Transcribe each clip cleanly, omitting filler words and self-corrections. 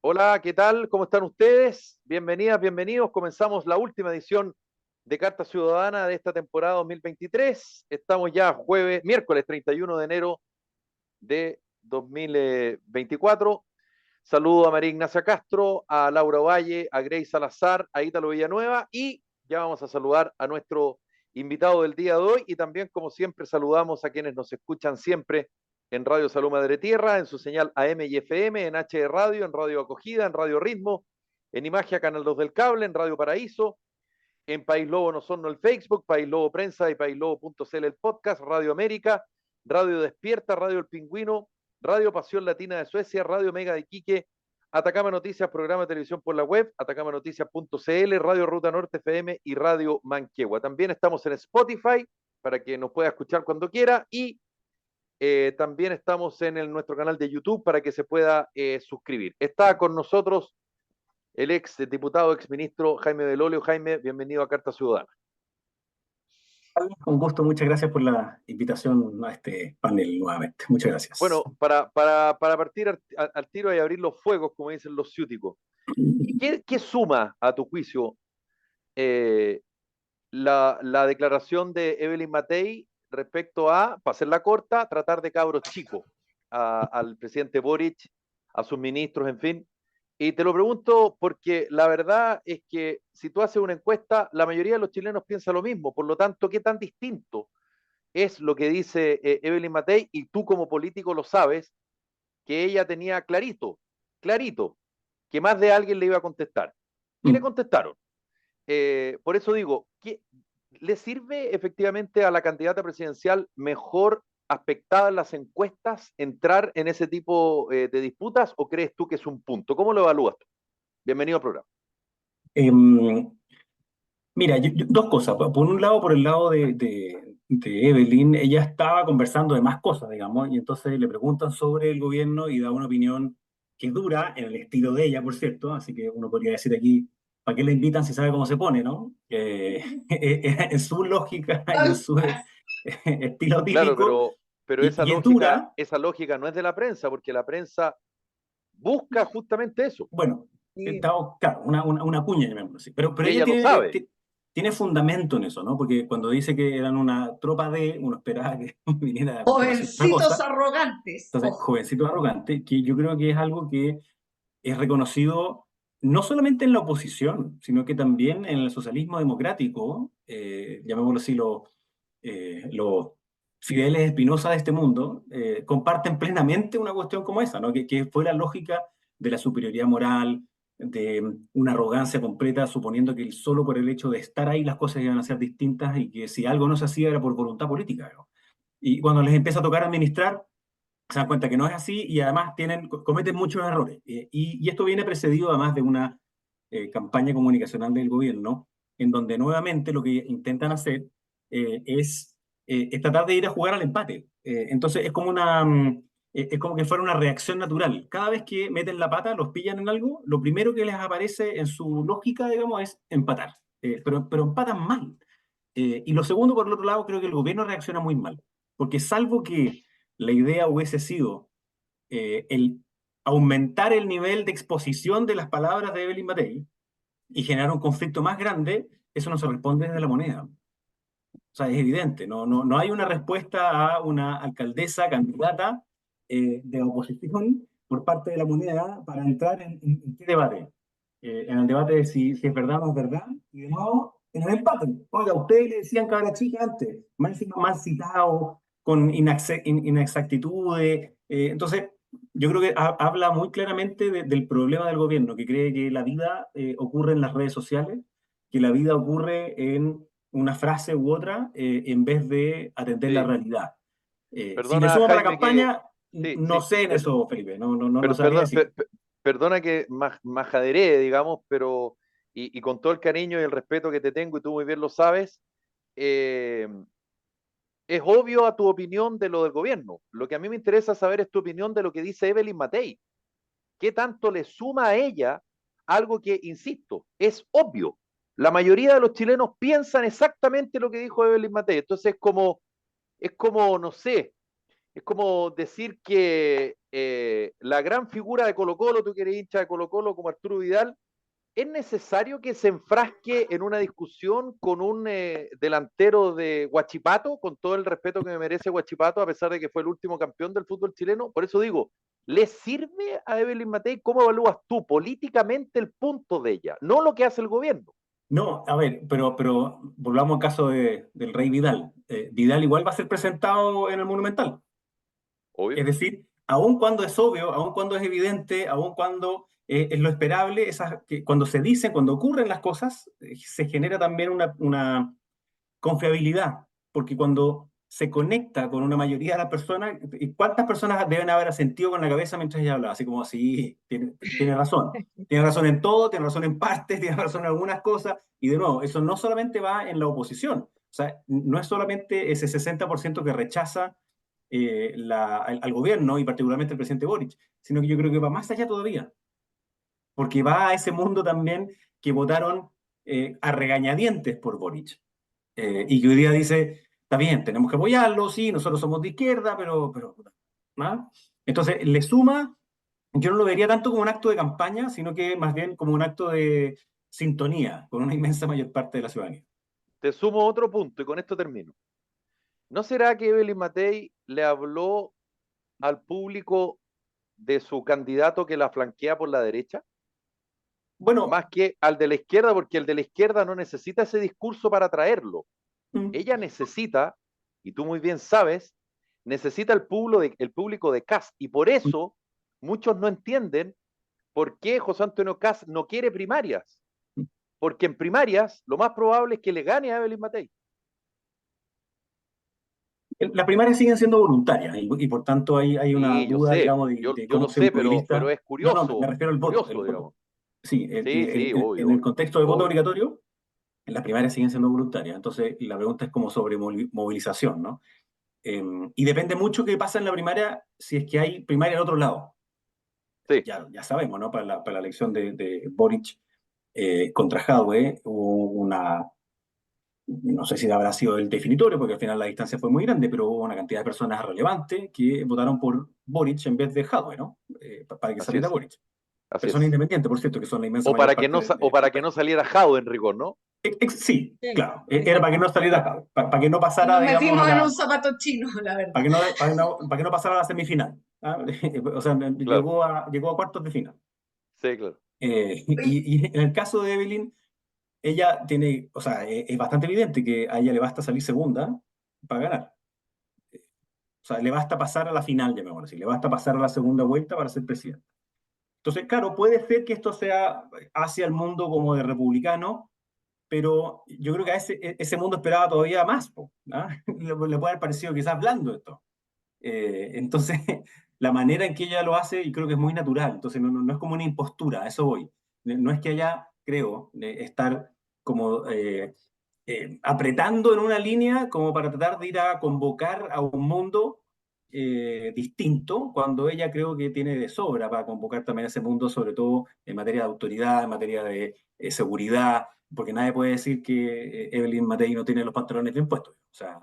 Hola, ¿qué tal? ¿Cómo están ustedes? Bienvenidas, bienvenidos. Comenzamos la última edición de Carta Ciudadana de esta temporada 2023. Estamos ya miércoles 31 de enero de 2024. Saludo a María Ignacia Castro, a Laura Valle, a Grace Salazar, a Ítalo Villanueva y ya vamos a saludar a nuestro invitado del día de hoy y también, como siempre, saludamos a quienes nos escuchan siempre en Radio Salud Madre Tierra, en su señal AM y FM, en HD Radio, en Radio Acogida, en Radio Ritmo, en Imagia Canal 2 del Cable, en Radio Paraíso, en País Lobo No Son el Facebook, País Lobo Prensa y paislobo.cl el podcast, Radio América, Radio Despierta, Radio El Pingüino, Radio Pasión Latina de Suecia, Radio Mega de Iquique, Atacama Noticias, programa de televisión por la web, atacamanoticias.cl, Radio Ruta Norte FM y Radio Manquehue. También estamos en Spotify para que nos pueda escuchar cuando quiera y también estamos en nuestro canal de YouTube para que se pueda suscribir. Está con nosotros el ex diputado, ex ministro Jaime Belolio. Jaime, bienvenido a Carta Ciudadana. Un gusto, muchas gracias por la invitación a este panel nuevamente. Muchas gracias. Bueno, para partir al tiro y abrir los fuegos, como dicen los ciúticos, ¿qué suma a tu juicio la declaración de Evelyn Matei respecto a, para hacerla corta, tratar de cabros chicos al presidente Boric, a sus ministros, en fin? Y te lo pregunto porque la verdad es que si tú haces una encuesta, la mayoría de los chilenos piensa lo mismo. Por lo tanto, ¿qué tan distinto es lo que dice Evelyn Matei? Y tú como político lo sabes, que ella tenía clarito, clarito, que más de alguien le iba a contestar. Y le contestaron. Por eso digo, ¿le sirve efectivamente a la candidata presidencial mejor aspectada en las encuestas entrar en ese tipo de disputas o crees tú que es un punto? ¿Cómo lo evalúas tú? Bienvenido al programa. Mira, dos cosas. Por un lado, por el lado de Evelyn, ella estaba conversando de más cosas, digamos, y entonces le preguntan sobre el gobierno y da una opinión que es dura, en el estilo de ella, por cierto, así que uno podría decir aquí, ¿para qué la invitan si sabe cómo se pone, no? En su lógica y en su estilo Claro, típico, pero y es dura. esa lógica no es de la prensa, porque la prensa busca justamente eso. Bueno, Y claro, una cuña, llamémoslo así. Pero ella ella lo tiene, sabe. tiene fundamento en eso, ¿no? Porque cuando dice que eran una tropa de, uno esperaba que viniera por decir otra Jovencitos cosa. arrogantes. Entonces, jovencito arrogante, que yo creo que es algo que es reconocido no solamente en la oposición, sino que también en el socialismo democrático, llamémoslo así, los Fideles Espinosa de este mundo, comparten plenamente una cuestión como esa, ¿no? Que fue la lógica de la superioridad moral, de una arrogancia completa, suponiendo que solo por el hecho de estar ahí las cosas iban a ser distintas y que si algo no se hacía era por voluntad política, ¿no? Y cuando les empieza a tocar administrar, se dan cuenta que no es así y además cometen muchos errores. Y esto viene precedido además de una campaña comunicacional del gobierno, en donde nuevamente lo que intentan hacer es tratar de ir a jugar al empate. Entonces es como que fuera una reacción natural. Cada vez que meten la pata, los pillan en algo, lo primero que les aparece en su lógica, digamos, es empatar. Pero empatan mal. Y lo segundo, por el otro lado, creo que el gobierno reacciona muy mal. Porque salvo que la idea hubiese sido el aumentar el nivel de exposición de las palabras de Evelyn Matei y generar un conflicto más grande, eso no se responde desde la moneda. O sea, es evidente, no hay una respuesta a una alcaldesa candidata de la oposición por parte de la moneda para entrar en qué debate. En el debate de si es verdad o no es verdad, y de nuevo, en el empate. Oiga, ustedes le decían cabra chica antes, mal citado, con inexactitudes. Entonces, yo creo que habla muy claramente del problema del gobierno, que cree que la vida ocurre en las redes sociales, que la vida ocurre en una frase u otra en vez de atender la Sí. realidad. Si le Perdona, sumo para la Jaime, que campaña, sí, no sí. sé en eso, Felipe, no sabría Perdón, decir. perdona que majaderee, digamos, pero y con todo el cariño y el respeto que te tengo, y tú muy bien lo sabes, eh, es obvio a tu opinión de lo del gobierno. Lo que a mí me interesa saber es tu opinión de lo que dice Evelyn Matei. ¿Qué tanto le suma a ella algo que, insisto, es obvio? La mayoría de los chilenos piensan exactamente lo que dijo Evelyn Matei. Entonces es como, no sé, Es como decir que la gran figura de Colo-Colo, tú que eres hincha de Colo-Colo como Arturo Vidal, ¿es necesario que se enfrasque en una discusión con un delantero de Huachipato, con todo el respeto que me merece Huachipato, a pesar de que fue el último campeón del fútbol chileno? Por eso digo, ¿le sirve a Evelyn Matei? ¿Cómo evalúas tú políticamente el punto de ella? No lo que hace el gobierno, No, a ver, pero volvamos al caso del Rey Vidal. Vidal igual va a ser presentado en el Monumental. Es obvio. decir, aun cuando es obvio, aun cuando es evidente, aun cuando es lo esperable, que cuando se dicen, cuando ocurren las cosas, se genera también una confiabilidad, porque cuando se conecta con una mayoría de las personas, ¿y cuántas personas deben haber asentido con la cabeza mientras ella hablaba? Así como así, tiene razón en todo, tiene razón en partes, tiene razón en algunas cosas, y de nuevo, eso no solamente va en la oposición, o sea, no es solamente ese 60% que rechaza al gobierno y particularmente al presidente Boric, sino que yo creo que va más allá todavía, porque va a ese mundo también que votaron a regañadientes por Boric y que hoy día dice, está bien, tenemos que apoyarlo, sí, nosotros somos de izquierda, pero ¿ah? Entonces, le suma, yo no lo vería tanto como un acto de campaña, sino que más bien como un acto de sintonía con una inmensa mayor parte de la ciudadanía. Te sumo otro punto y con esto termino. ¿No será que Evelyn Matei le habló al público de su candidato que la flanquea por la derecha? Bueno, Más que al de la izquierda, porque el de la izquierda no necesita ese discurso para traerlo. mm, Ella necesita, y tú muy bien sabes, necesita el público de Cast. Y por mm, eso muchos no entienden por qué José Antonio Cast no quiere primarias. mm. Porque en primarias lo más probable es que le gane a Evelyn Matei. Las primarias siguen siendo voluntarias y por tanto hay una Sí, yo duda, sé, digamos, de yo cómo lo se sé, pero moviliza. es No, no, me curioso, refiero al voto, el curioso, voto. digamos. Sí, Sí, sí, obvio, en el obvio, contexto del voto obvio. obligatorio, las primarias siguen siendo voluntarias. Entonces, la pregunta es como sobre movilización, ¿no? Eh, y depende mucho qué pasa en la primaria si es que hay primaria al otro lado. Sí, Ya sabemos, ¿no? Para la elección de Boric contra Jadwe hubo no sé si habrá sido el definitorio, porque al final la distancia fue muy grande, pero hubo una cantidad de personas relevantes que votaron por Boric en vez de Jadwe, ¿no? Para que así saliera es, Boric. así Personas es. independientes, por cierto, que son la inmensa mayor parte O del para que país. no saliera Jado en rigor, ¿no? Sí, Sí, claro. Era para que exacto. no saliera acá, para que no pasara, Nos digamos, metimos en un zapato chino, la verdad. para que no pasara a la semifinal. ¿Ah? O sea, Claro, llegó a cuartos de final. sí, claro. Oye, Y en el caso de Evelyn, ella tiene, o sea, es bastante evidente que a ella le basta salir segunda para ganar. O sea, le basta pasar a la final, llamémoslo así, le basta pasar a la segunda vuelta para ser presidente. Entonces, claro, puede ser que esto sea hacia el mundo como de republicano, pero yo creo que a ese mundo esperaba todavía más, po, ¿ah? Le puede haber parecido quizás blando esto. Entonces, la manera en que ella lo hace, y creo que es muy natural, entonces no es como una impostura, a eso voy. No es que haya, creo, estar como apretando en una línea como para tratar de ir a convocar a un mundo distinto, cuando ella creo que tiene de sobra para convocar también a ese mundo, sobre todo en materia de autoridad, en materia de seguridad, porque nadie puede decir que Evelyn Matei no tiene los pantalones bien puestos. O sea,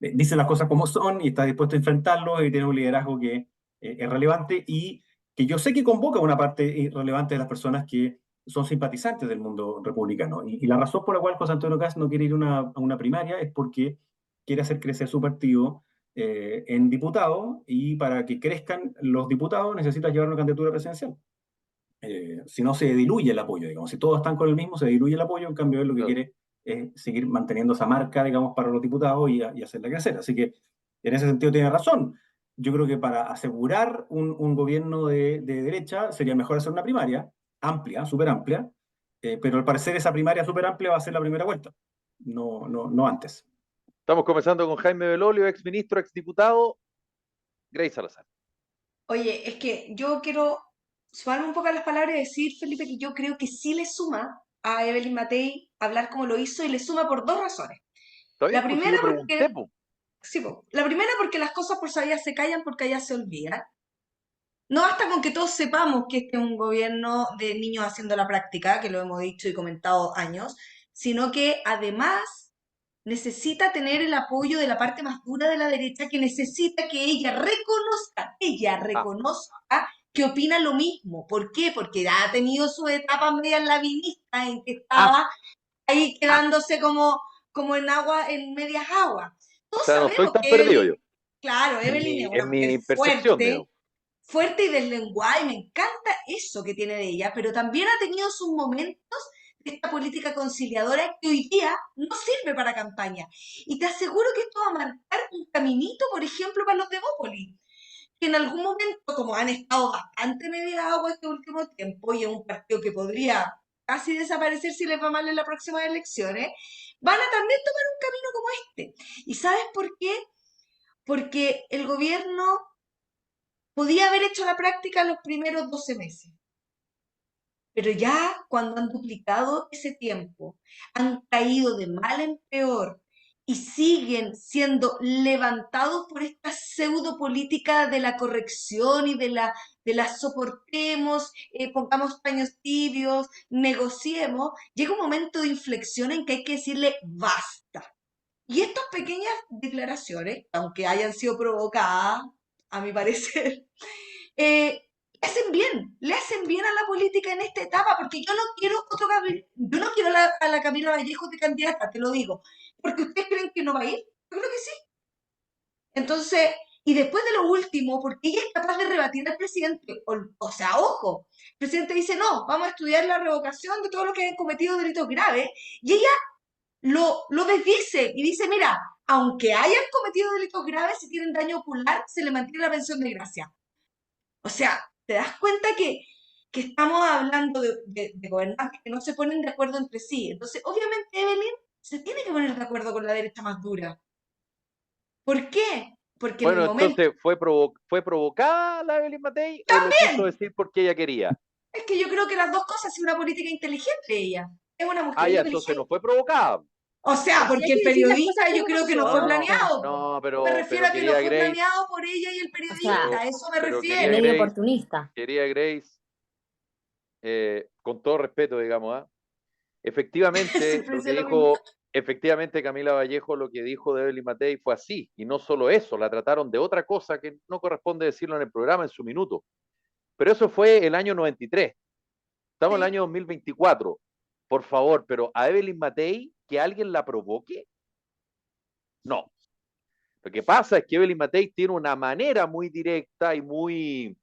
dice las cosas como son y está dispuesto a enfrentarlo y tiene un liderazgo que es relevante y que yo sé que convoca a una parte relevante de las personas que son simpatizantes del mundo republicano. Y la razón por la cual José Antonio Caz no quiere ir a una primaria es porque quiere hacer crecer su partido en diputados y para que crezcan los diputados necesita llevar una candidatura presidencial. Si no, se diluye el apoyo, digamos. Si todos están con el mismo, se diluye el apoyo. En cambio, él lo que Claro. quiere es seguir manteniendo esa marca, digamos, para los diputados y hacerla crecer. Así que, en ese sentido, tiene razón. Yo creo que para asegurar un gobierno de derecha sería mejor hacer una primaria amplia, súper amplia, pero al parecer esa primaria súper amplia va a ser la primera vuelta, no antes. Estamos comenzando con Jaime Belolio, ex ministro, ex diputado, Grace Salazar. oye, es que yo quiero sumarme un poco a las palabras y decir, Felipe, que yo creo que sí le suma a Evelyn Matei hablar como lo hizo y le suma por dos razones. ¿Está La bien? Pues si yo primera pregunté, porque, pues. sí, po, la primera porque las cosas por allá se callan porque allá se olvidan. No basta con que todos sepamos que este es un gobierno de niños haciendo la práctica, que lo hemos dicho y comentado años, sino que además necesita tener el apoyo de la parte más dura de la derecha, que necesita que ella Ah, reconozca que opina lo mismo. ¿Por qué? Porque ha tenido su etapa media lavinista en que ah, estaba ahí ah. quedándose como en agua, en medias aguas. O Todos sea, no estoy sabemos tan que perdido yo, Evelyn, claro, Evelyn es una en mujer mi percepción, digamos. fuerte y deslenguada, y me encanta eso que tiene de ella, pero también ha tenido sus momentos de esta política conciliadora que hoy día no sirve para campaña. Y te aseguro que esto va a marcar un caminito, por ejemplo, para los de Bópoli, que en algún momento, como han estado bastante media agua este último tiempo, y es un partido que podría casi desaparecer si les va mal en las próximas elecciones, van a también tomar un camino como este. ¿Y sabes por qué? Porque el gobierno podía haber hecho la práctica los primeros 12 meses, pero ya cuando han duplicado ese tiempo, han caído de mal en peor y siguen siendo levantados por esta pseudo política de la corrección y de la soportemos, pongamos paños tibios, negociemos, llega un momento de inflexión en que hay que decirle basta. Y estas pequeñas declaraciones, aunque hayan sido provocadas, a mi parecer, le hacen bien a la política en esta etapa, porque yo no quiero yo no quiero a la Camila Vallejo de candidata, te lo digo, porque ustedes creen que no va a ir, yo creo que sí. Entonces, y después de lo último, porque ella es capaz de rebatir al presidente, o sea, ojo, el presidente dice, no, vamos a estudiar la revocación de todos los que han cometido delitos graves, y ella lo desdice y dice, mira, aunque hayan cometido delitos graves, si tienen daño ocular, se le mantiene la pensión de gracia. O sea, te das cuenta que estamos hablando de gobernantes que no se ponen de acuerdo entre sí. Entonces, obviamente, Evelyn se tiene que poner de acuerdo con la derecha más dura. ¿Por qué? Porque en el Bueno, momento, entonces, ¿fue provocada la Evelyn Matei o lo quiso también, decir porque ella quería? es que yo creo que las dos cosas, es una política inteligente ella. Es una Ah, mujer ya, entonces no inteligente. fue provocada. O sea, Es que hay porque el que decir las cosas periodista yo como creo que no No, fue son, no, po. planeado. no, Me refiero pero a que no querida fue Grace, planeado por ella y el O sea, periodista, a eso me pero querida medio refiero. Grace, oportunista. querida Grace, con todo respeto, digamos, ¿ah? Efectivamente, Siempre lo dice que lo mismo. dijo, efectivamente Camila Vallejo, lo que dijo de Evelyn Matei fue así, y no solo eso, la trataron de otra cosa que no corresponde decirlo en el programa en su minuto. Pero eso fue el año 93. Estamos en el Sí. año 2024. Por favor, pero a Evelyn Matei, que alguien la provoque, no. Lo que pasa es que Evelyn Matei tiene una manera muy directa y muy,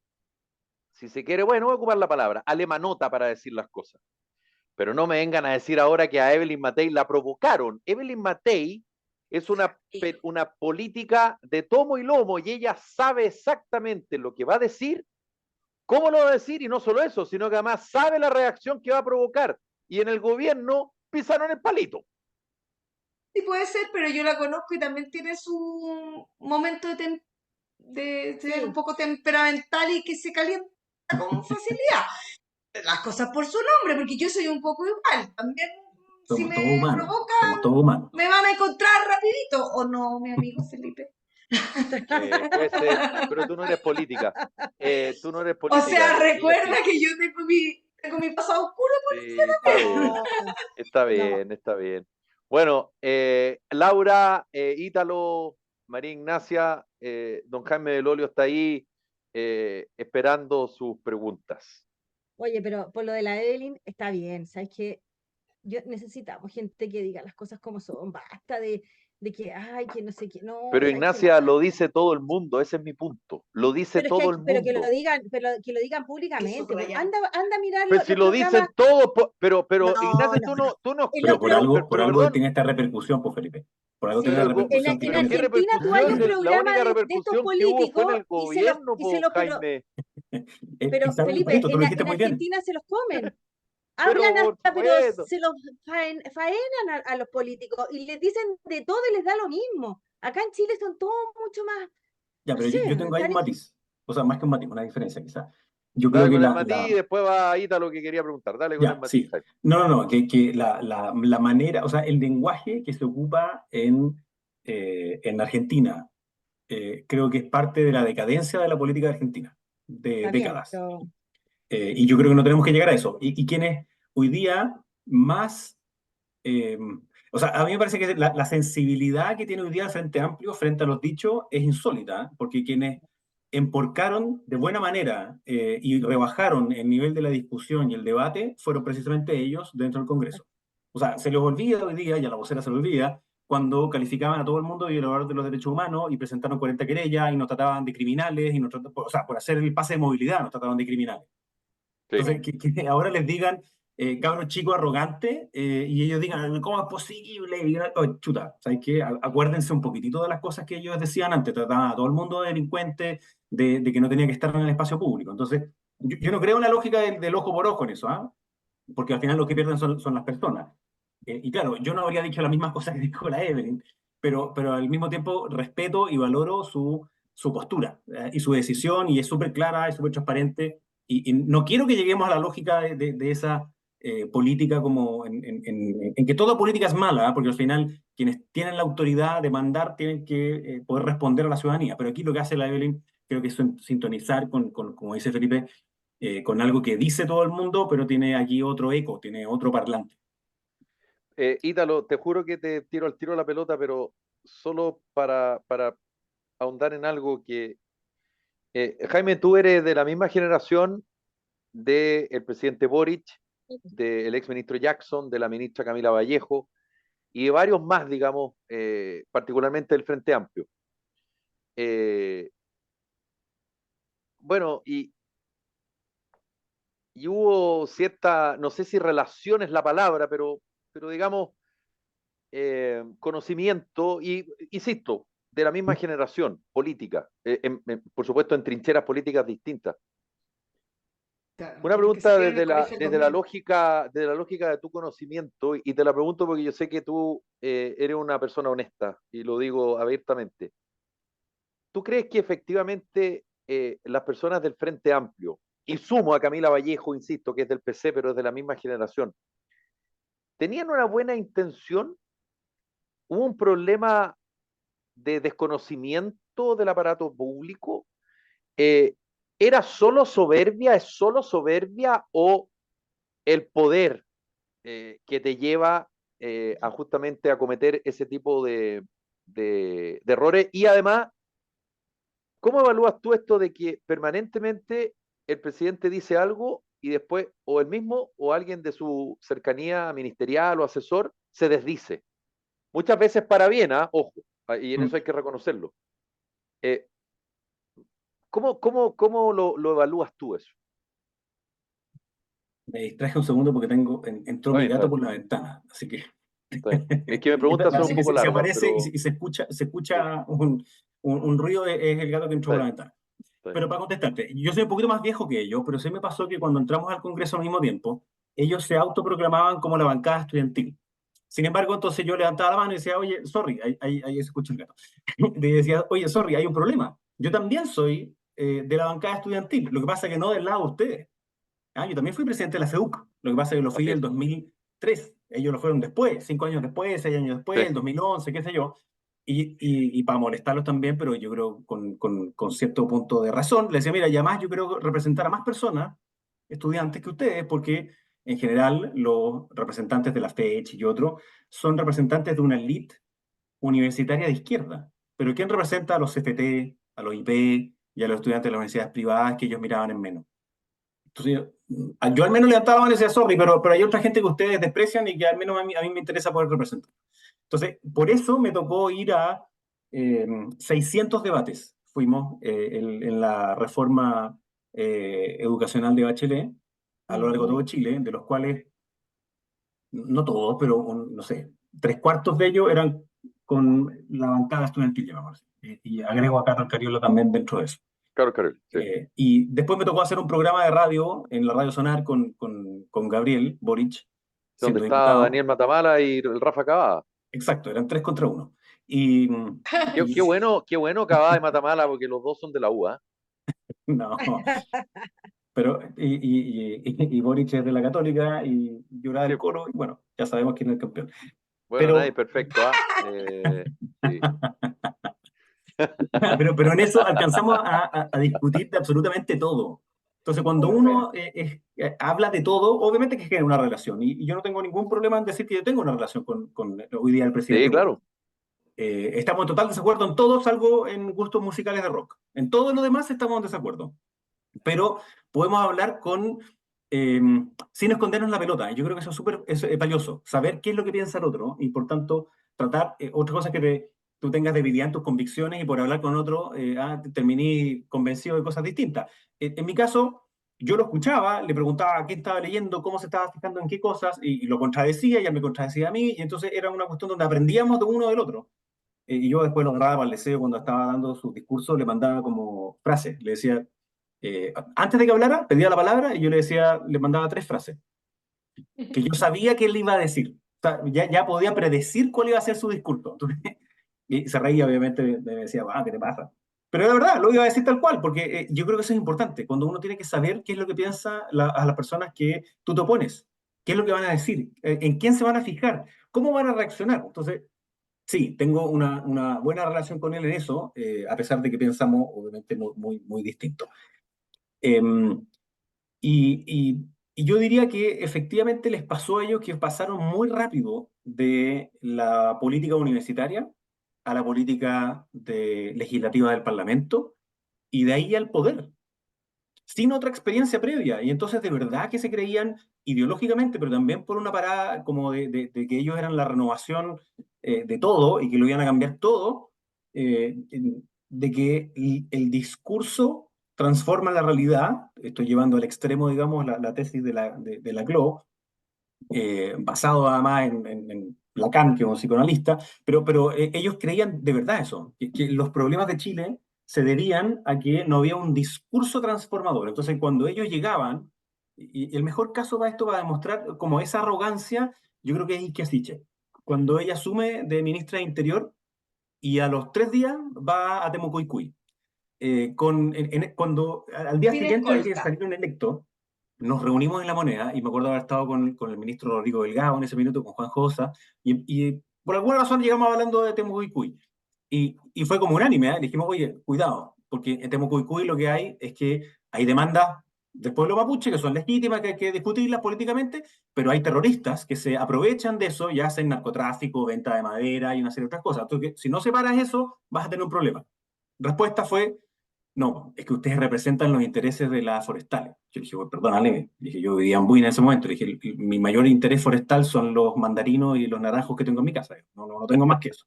si se quiere, bueno, voy a ocupar la palabra, alemanota para decir las cosas. Pero no me vengan a decir ahora que a Evelyn Matei la provocaron. Evelyn Matei es una política de tomo y lomo y ella sabe exactamente lo que va a decir, cómo lo va a decir y no solo eso, sino que además sabe la reacción que va a provocar. Y en el gobierno pisaron el palito. Sí, puede ser, pero yo la conozco y también tiene su momento de ser un Sí, poco temperamental y que se calienta con facilidad. Las cosas por su nombre, porque yo soy un poco igual. También, si Somos me todos humanos, somos provocan, todos humanos. me van a encontrar rapidito. ¿O no, mi amigo Felipe? Puede ser, pero tú no eres política. Tú no eres O política, sea, ella recuerda sí. que yo tengo mi pasado oscuro Sí, está bien, no, está no. bien, está bien. Bueno, Laura, Ítalo, María Ignacia, don Jaime del Olio está ahí esperando sus preguntas. Oye, pero por lo de la Evelyn está bien, ¿sabes qué? Necesitamos gente que diga las cosas como son, basta de que, ay, que no sé qué, no, Pero ¿sabes qué? No. Ignacia lo dice todo el mundo, ese es mi punto. Lo dice Pero es que todo el pero que lo mundo. digan, que públicamente, po. subrayar. Anda a mirar Pues si los lo programas. dicen todos, pero No, Ignacia, no, tú no. no, tú no, En pero, los Pero pero, pero, por pero algo perdón, tiene esta repercusión, pues Felipe. Por algo tiene la Sí, pero, repercusión que en tiene. ¿qué Argentina tú hay un repercusión? La programa única de estos repercusión que hubo fue en políticos el gobierno, po, Jaime. pero Está Felipe, bonito, tú lo dijiste en muy bien. Argentina se los comen. Pero Hablan por hasta, pero supuesto, se los faenan a los políticos y les dicen de todo y les da lo mismo. Acá en Chile son todos mucho más, Ya, no pero sé, yo tengo ahí un están matiz. O sea, más que un matiz, una diferencia quizás. Yo creo dale que con el matiz y después va a Ita lo que quería preguntar. Dale con el ya, matiz, sí. Jaime. No, que la manera, o sea, el lenguaje que se ocupa en Argentina, creo que es parte de la decadencia de la política de Argentina, de está bien, décadas. pero Y yo creo que no tenemos que llegar a eso. Y quienes hoy día más, eh, O sea, a mí me parece que la sensibilidad que tiene hoy día el Frente Amplio frente a los dichos es insólita, ¿eh? Porque quienes emporcaron de buena manera y rebajaron el nivel de la discusión y el debate fueron precisamente ellos dentro del Congreso. O sea, se les olvida hoy día, y a la vocera se les olvida, cuando calificaban a todo el mundo de violador de los derechos humanos y presentaron 40 querellas y nos trataban de criminales, o sea, por hacer el pase de movilidad nos trataban de criminales. Sí. Entonces, que ahora les digan cabros chicos arrogantes y ellos digan, ¿cómo es posible? Y, oh, chuta, ¿sabes qué? Acuérdense un poquitito de las cosas que ellos decían antes, trataban a todo el mundo de delincuente, de que no tenía que estar en el espacio público. Entonces, yo no creo en la lógica del ojo por ojo en eso, ¿ah? Porque al final lo que pierden son las personas. Y claro, yo no habría dicho las mismas cosas que dijo la Evelyn, pero al mismo tiempo respeto y valoro su postura y su decisión, y es súper clara, es súper transparente, y no quiero que lleguemos a la lógica de esa política como en que toda política es mala, ¿eh? Porque al final quienes tienen la autoridad de mandar tienen que poder responder a la ciudadanía, pero aquí lo que hace la Evelyn creo que es sintonizar como dice Felipe, con algo que dice todo el mundo, pero tiene aquí otro eco, tiene otro parlante. Ítalo, te juro que te tiro al tiro la pelota, pero solo para ahondar en algo que... Jaime, tú eres de la misma generación del presidente Boric, del ex ministro Jackson, de la ministra Camila Vallejo y de varios más, digamos, particularmente del Frente Amplio. Eh, bueno, y hubo cierta, no sé si relación es la palabra, pero digamos, conocimiento, y insisto, de la misma generación política, por supuesto en trincheras políticas distintas. Claro, Una que se pregunta criaron en el colegio conmigo. desde la lógica de tu conocimiento, y te la pregunto porque yo sé que tú eres una persona honesta, y lo digo abiertamente. ¿Tú crees que efectivamente las personas del Frente Amplio, y sumo a Camila Vallejo, insisto, que es del PC, pero es de la misma generación, tenían una buena intención? ¿Hubo un problema de desconocimiento del aparato público? Eh, ¿Era solo soberbia, es solo soberbia, o el poder que te lleva a justamente a cometer ese tipo de errores? Y además, ¿cómo evalúas tú esto de que permanentemente el presidente dice algo y después o él mismo o alguien de su cercanía ministerial o asesor se desdice? Muchas veces para bien, ¿ah? Ojo, y en eso hay que reconocerlo. Eh, ¿Cómo lo evalúas tú eso? Me distraje un segundo porque entró Está mi bien, gato por la ventana, así que está bien. Es que mis preguntas son un así que poco se largas, aparece pero se sí, escucha un ruido, es el gato que entró está por la bien, ventana. está bien. Pero para contestarte, yo soy un poquito más viejo que ellos, pero sí me pasó que cuando entramos al Congreso al mismo tiempo, ellos se autoproclamaban como la bancada estudiantil. Sin embargo, entonces yo levantaba la mano y decía, oye, sorry, ahí se escucha el gato. Le decía, oye, sorry, hay un problema. Yo también soy de la bancada estudiantil, lo que pasa es que no del lado de ustedes. Ah, yo también fui presidente de la FEUC, lo que pasa es que lo fui Así en el es. 2003, ellos lo fueron después, 5 años después, 6 años después, Sí. el 2011, qué sé yo, y para molestarlos también, pero yo creo con cierto punto de razón, le decía, mira, y además yo creo representar a más personas, estudiantes que ustedes, porque en general los representantes de la FECH y otros son representantes de una elite universitaria de izquierda, pero ¿quién representa a los CFT, a los IP y a los estudiantes de las universidades privadas que ellos miraban en menos? Entonces, yo al menos levantaba la mano y decía, sorry, pero hay otra gente que ustedes desprecian y que al menos a mí me interesa poder representar. Entonces, por eso me tocó ir a 600 debates. Fuimos en la reforma educacional de Bachelet a lo largo de todo Mm. Chile, de los cuales, no todos, pero no sé, 3/4 de ellos eran con la bancada estudiantil, llamamos así. Y agrego a Carlos Cariola también dentro de eso. Claro, Carol, sí. Y después me tocó hacer un programa de radio en la Radio Sonar con Gabriel Boric, Donde siendo está diputado. Daniel Matamala y el Rafa Cavada. Exacto, eran 3 contra 1. Y, y Qué bueno Cavada y Matamala, porque los dos son de la U, ¿ah? no, pero y Boric es de la Católica y Jurado Sí, del Coro, y bueno, ya sabemos quién es el campeón. bueno, nadie es Pero, perfecto, ¿ah? Sí. pero en eso alcanzamos a discutir de absolutamente todo. Entonces, cuando uno habla de todo, obviamente que genera una relación. Y yo no tengo ningún problema en decir que yo tengo una relación con hoy día el Sí, presidente Boric. claro. Estamos en total desacuerdo en todo, salvo en gustos musicales de rock. En todo lo demás estamos en desacuerdo. Pero podemos hablar eh, sin escondernos la pelota. Yo creo que eso es súper valioso, saber qué es lo que piensa el otro y por tanto tratar otra cosa que tú tengas debilidad en tus convicciones y por hablar con otro terminé convencido de cosas distintas. En mi caso, yo lo escuchaba, le preguntaba qué estaba leyendo, cómo se estaba fijando en qué cosas y lo contradecía, ella me contradecía a mí y entonces era una cuestión donde aprendíamos de uno del otro. Y yo después lo agarraba para el deseo cuando estaba dando sus discursos, le mandaba como frases, le decía, antes de que hablara, pedía la palabra y yo le decía, le mandaba 3 frases, que yo sabía que él iba a decir. O sea, ya podía predecir cuál iba a ser su discurso. Y se reía, obviamente, me decía, ¿qué te pasa? Pero de verdad, lo iba a decir tal cual, porque yo creo que eso es importante, cuando uno tiene que saber qué es lo que piensa a las personas que tú te opones, qué es lo que van a decir, en quién se van a fijar, cómo van a reaccionar. Entonces, sí, tengo una buena relación con él en eso, a pesar de que pensamos, obviamente, muy distinto. Em, y, y- y yo diría que efectivamente les pasó a ellos que pasaron muy rápido de la política universitaria a la política legislativa del Parlamento y de ahí al poder, sin otra experiencia previa. Y entonces de verdad que se creían ideológicamente, pero también por una parada como de que ellos eran la renovación de todo y que lo iban a cambiar todo, de que el discurso transforma la realidad. Estoy llevando al extremo, digamos, la tesis de la Cló, basado además en Lacan, que es un psicoanalista, pero ellos creían de verdad eso, que los problemas de Chile se debían a que no había un discurso transformador. Entonces, cuando ellos llegaban, y el mejor caso para esto, para demostrar como esa arrogancia, yo creo que es Ike Siche. Cuando ella asume de ministra de Interior y a los 3 días va a Temucuicui. Cuando al día Sin siguiente de que escolta. salieron electos, nos reunimos en La Moneda y me acuerdo haber estado con el ministro Rodrigo Delgado en ese minuto, con Juan Josa, y por alguna razón llegamos hablando de Temucuicui. Y fue como unánime, ¿eh? Le dijimos, oye, cuidado, porque en Temucuicui lo que hay es que hay demandas del pueblo mapuche que son legítimas, que hay que discutirlas políticamente, pero hay terroristas que se aprovechan de eso y hacen narcotráfico, venta de madera y una serie de otras cosas. Entonces, si no separas eso, vas a tener un problema. Respuesta fue, no, es que ustedes representan los intereses de las forestales. Yo dije, bueno, perdónale, dije, yo vivía en Buina en ese momento, dije, mi mayor interés forestal son los mandarinos y los naranjos que tengo en mi casa, no tengo más que eso.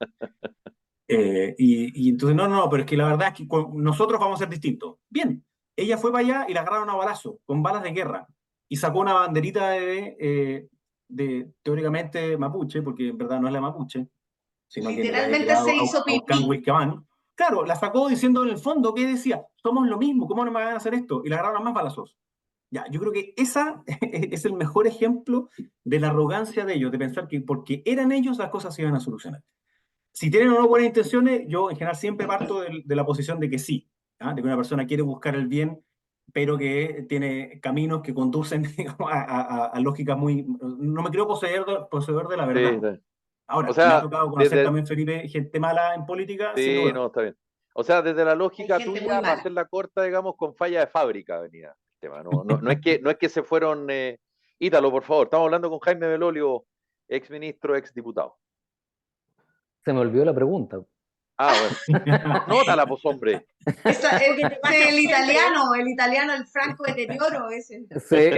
Y entonces, no, pero es que la verdad es que nosotros vamos a ser distintos. Bien, ella fue para allá y la agarraron a balazo, con balas de guerra, y sacó una banderita teóricamente mapuche, porque en verdad no es la mapuche, sino que le había Literalmente quedado se hizo Aucán pipí. Huilcabán. Claro, la sacó diciendo en el fondo que decía, somos lo mismo, ¿cómo no me van a hacer esto? Y la agarraron a más balazos. Ya, yo creo que esa es el mejor ejemplo de la arrogancia de ellos, de pensar que porque eran ellos las cosas se iban a solucionar. Si tienen o no buenas intenciones, yo en general siempre parto de la posición de que sí, ¿ah? De que una persona quiere buscar el bien, pero que tiene caminos que conducen digamos, a lógicas muy... No me creo poseedor de la Sí, verdad. está bien. O Ahora, me ha sea, tocado conocer desde, también, Felipe, gente mala en política, sin sí, duda. no, está bien. O sea, desde la Hay lógica gente muy tuya, para mala. hacerla corta, digamos, con falla de fábrica venía el tema. No es que se fueron. Ítalo, por favor. Estamos hablando con Jaime Belolio, ex ministro, ex diputado. Se me olvidó la pregunta. Ah, bueno. Nótala, pues, hombre. Algo que te pasa siempre, El italiano, el franco deterioro ese. Sí.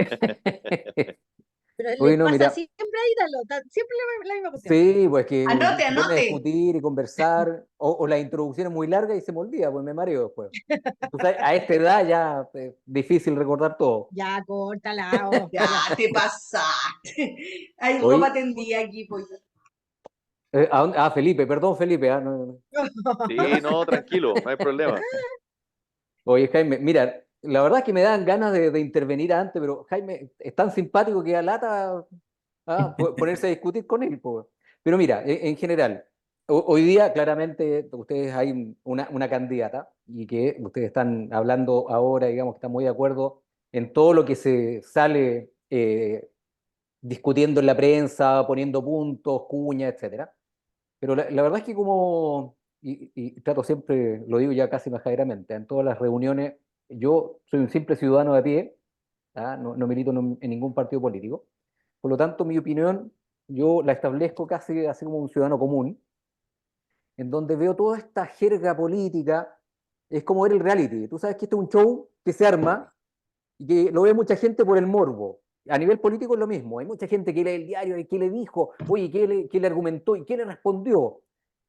pero le Bueno, pasa mira, siempre a Ítalo, siempre la misma cuestión. sí, pues que Anote, se pone a anote. discutir y conversar, o la introducción es muy larga y se me olvida, pues me mareo después. Entonces, a esta edad ya es difícil recordar todo. Ya, córtala, oh, Ya, ya. te pasaste. Hay ropa Hoy, tendida aquí, pues. Felipe, perdón, Felipe. Sí, no, tranquilo, no hay problema. Oye, Jaime, mira, la verdad es que me dan ganas de intervenir antes, pero Jaime es tan simpático que da lata ponerse a discutir con él, po. Pero mira, en general, hoy día claramente ustedes hay una candidata y que ustedes están hablando ahora, digamos que están muy de acuerdo en todo lo que se sale discutiendo en la prensa, poniendo puntos, cuñas, etcétera. Pero la verdad es que como, y trato siempre, lo digo ya casi majaderamente, en todas las reuniones yo soy un simple ciudadano de a pie, no milito en ningún partido político. Por lo tanto, mi opinión yo la establezco casi así como un ciudadano común, en donde veo toda esta jerga política, es como ver el reality. Tú sabes que este es un show que se arma y que lo ve mucha gente por el morbo. A nivel político es lo mismo. Hay mucha gente que lee el diario y qué le dijo, oye, qué le argumentó y qué le respondió.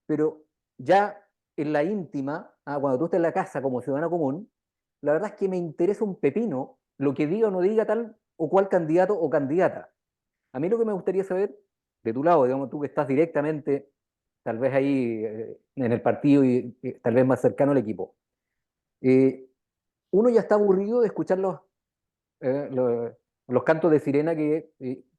Pero ya en la íntima, cuando tú estás en la casa como ciudadano común, la verdad es que me interesa un pepino lo que diga o no diga tal o cual candidato o candidata. A mí lo que me gustaría saber, de tu lado, digamos, tú que estás directamente, tal vez ahí en el partido y tal vez más cercano al equipo, eh, uno ya está aburrido de escuchar los cantos de sirena que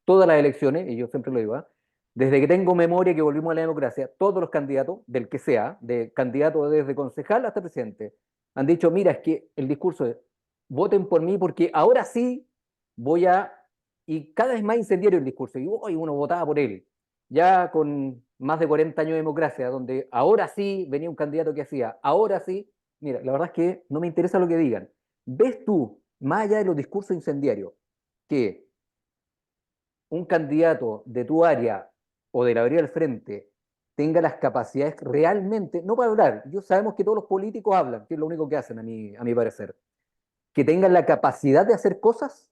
todas las elecciones, y yo siempre lo digo, desde que tengo memoria que volvimos a la democracia, todos los candidatos, del que sea, de candidato desde concejal hasta presidente, han dicho, mira, es que el discurso es, voten por mí porque ahora sí voy a... Y cada vez más incendiario el discurso, y hoy uno votaba por él, ya con más de 40 años de democracia, donde ahora sí venía un candidato que hacía, ahora sí, mira, la verdad es que no me interesa lo que digan. ¿Ves tú, más allá de los discursos incendiarios, que un candidato de tu área o de la vereda del frente tenga las capacidades realmente, no para hablar, yo sabemos que todos los políticos hablan, que es lo único que hacen a mi parecer, que tengan la capacidad de hacer cosas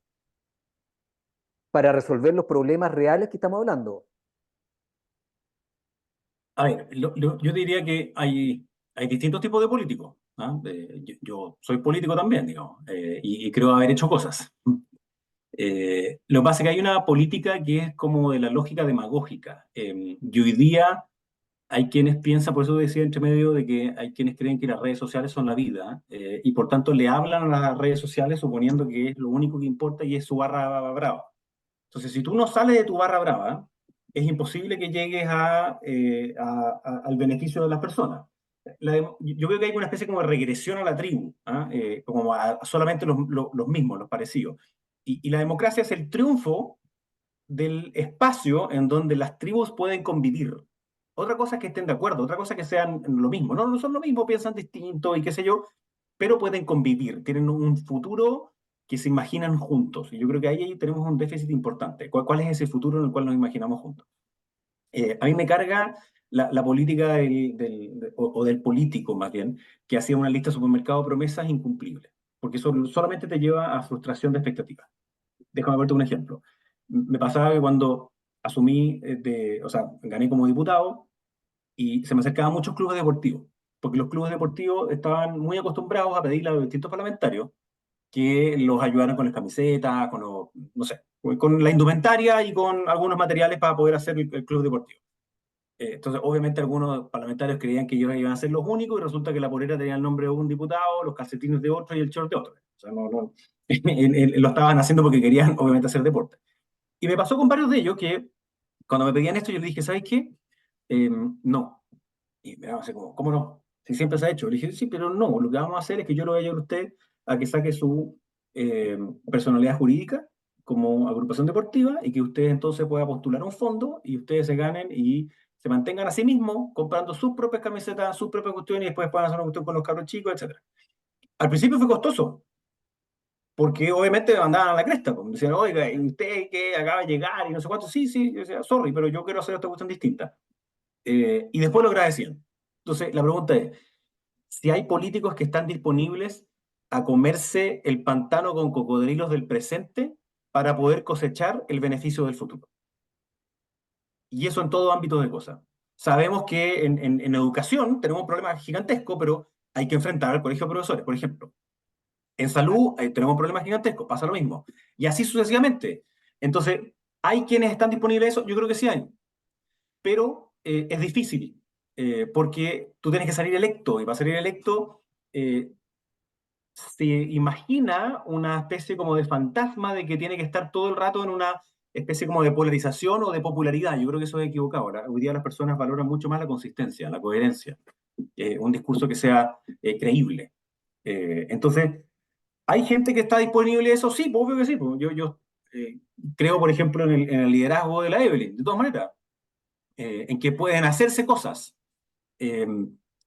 para resolver los problemas reales que estamos hablando? A ver, yo diría que hay distintos tipos de políticos. Yo soy político también, digamos, y creo haber hecho cosas. Lo que pasa es que hay una política que es como de la lógica demagógica. Y hoy día hay quienes piensan, por eso decía entre medio, de que hay quienes creen que las redes sociales son la vida, y por tanto le hablan a las redes sociales suponiendo que es lo único que importa y es su barra brava. Entonces, si tú no sales de tu barra brava, es imposible que llegues al beneficio de las personas. Yo creo que hay una especie como de regresión a la tribu, como a solamente los mismos, los parecidos. Y la democracia es el triunfo del espacio en donde las tribus pueden convivir. Otra cosa es que estén de acuerdo, otra cosa es que sean lo mismo. No, no son lo mismo, piensan distinto y qué sé yo, pero pueden convivir, tienen un futuro que se imaginan juntos. Y yo creo que ahí tenemos un déficit importante. ¿Cuál es ese futuro en el cual nos imaginamos juntos? A mí me carga la política o del político, más bien, que hacía una lista de supermercado de promesas incumplibles, porque eso solamente te lleva a frustración de expectativas. Déjame darte un ejemplo. Me pasaba que cuando asumí, o sea, gané como diputado y se me acercaban muchos clubes deportivos, porque los clubes deportivos estaban muy acostumbrados a pedirle a los distintos parlamentarios que los ayudaran con las camisetas, con los, no sé, con la indumentaria y con algunos materiales para poder hacer el club deportivo. Entonces, obviamente, algunos parlamentarios creían que ellos iban a ser los únicos y resulta que la polera tenía el nombre de un diputado, los calcetines de otro y el short de otro. O sea, no, lo estaban haciendo porque querían, obviamente, hacer deporte. Y me pasó con varios de ellos que cuando me pedían esto, yo les dije, ¿sabes qué? No. Y me daban así como, ¿cómo no? Si siempre se ha hecho. Le dije, sí, pero no, lo que vamos a hacer es que yo lo voy a ayudar a usted a que saque su personalidad jurídica como agrupación deportiva y que usted entonces pueda postular un fondo y ustedes se ganen y se mantengan a sí mismos comprando sus propias camisetas, sus propias cuestiones y después puedan hacer una cuestión con los cabros chicos, etcétera. Al principio fue costoso, porque obviamente me mandaban a la cresta, pues. Me decían, oiga, ¿y usted que acaba de llegar y no sé cuánto? Sí, sí, yo decía, sorry, pero yo quiero hacer esta cuestión distinta. Y después lo agradecían. Entonces, la pregunta es, si hay políticos que están disponibles a comerse el pantano con cocodrilos del presente para poder cosechar el beneficio del futuro. Y eso en todo ámbito de cosas. Sabemos que en educación tenemos un problema gigantesco, pero hay que enfrentar al colegio de profesores, por ejemplo. En salud tenemos un problema gigantesco, pasa lo mismo. Y así sucesivamente. Entonces, ¿hay quienes están disponibles a eso? Yo creo que sí hay. Pero es difícil, porque tú tienes que salir electo, y para salir electo eh, se imagina una especie como de fantasma de que tiene que estar todo el rato en una especie como de polarización o de popularidad. Yo creo que eso es equivocado. Ahora, hoy día las personas valoran mucho más la consistencia, la coherencia, un discurso que sea creíble. Entonces, ¿hay gente que está disponible a eso? Sí, pues, obvio que sí. Pues. Yo creo, por ejemplo, en el liderazgo de la Evelyn, de todas maneras, en que pueden hacerse cosas. Eh,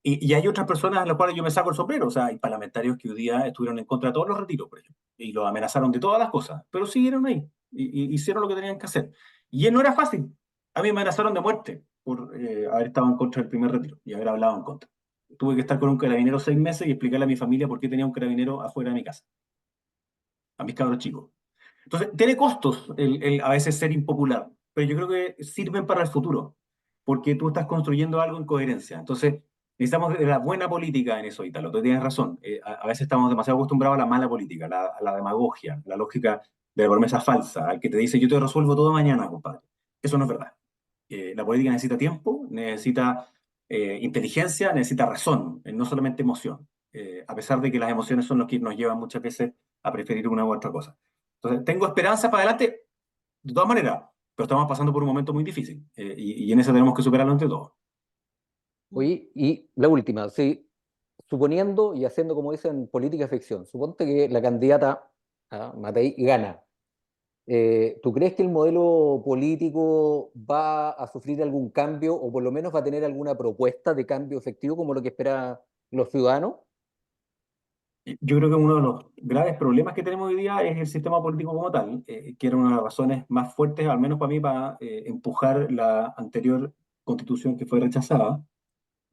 Y hay otras personas a las cuales yo me saco el sombrero, o sea, hay parlamentarios que hoy día estuvieron en contra de todos los retiros, por ejemplo, y los amenazaron de todas las cosas, pero siguieron ahí, y hicieron lo que tenían que hacer. Y no era fácil. A mí me amenazaron de muerte por haber estado en contra del primer retiro y haber hablado en contra. Tuve que estar con un carabinero 6 meses y explicarle a mi familia por qué tenía un carabinero afuera de mi casa, a mis cabros chicos. Entonces, tiene costos a veces ser impopular, pero yo creo que sirven para el futuro, porque tú estás construyendo algo en coherencia. Entonces, necesitamos de la buena política en eso, Italo. Tú tienes razón. A veces estamos demasiado acostumbrados a la mala política, a la demagogia, la lógica de la promesa falsa, al que te dice yo te resuelvo todo mañana, compadre. Eso no es verdad. La política necesita tiempo, necesita inteligencia, necesita razón, no solamente emoción. A pesar de que las emociones son los que nos llevan muchas veces a preferir una u otra cosa. Entonces, tengo esperanza para adelante, de todas maneras, pero estamos pasando por un momento muy difícil y en eso tenemos que superarlo entre todos. Oye, y la última, sí, suponiendo y haciendo como dicen política ficción, suponte que la candidata Matei gana. ¿Tú crees que el modelo político va a sufrir algún cambio o por lo menos va a tener alguna propuesta de cambio efectivo como lo que esperan los ciudadanos? Yo creo que uno de los graves problemas que tenemos hoy día es el sistema político como tal, que era una de las razones más fuertes, al menos para mí, para empujar la anterior constitución que fue rechazada,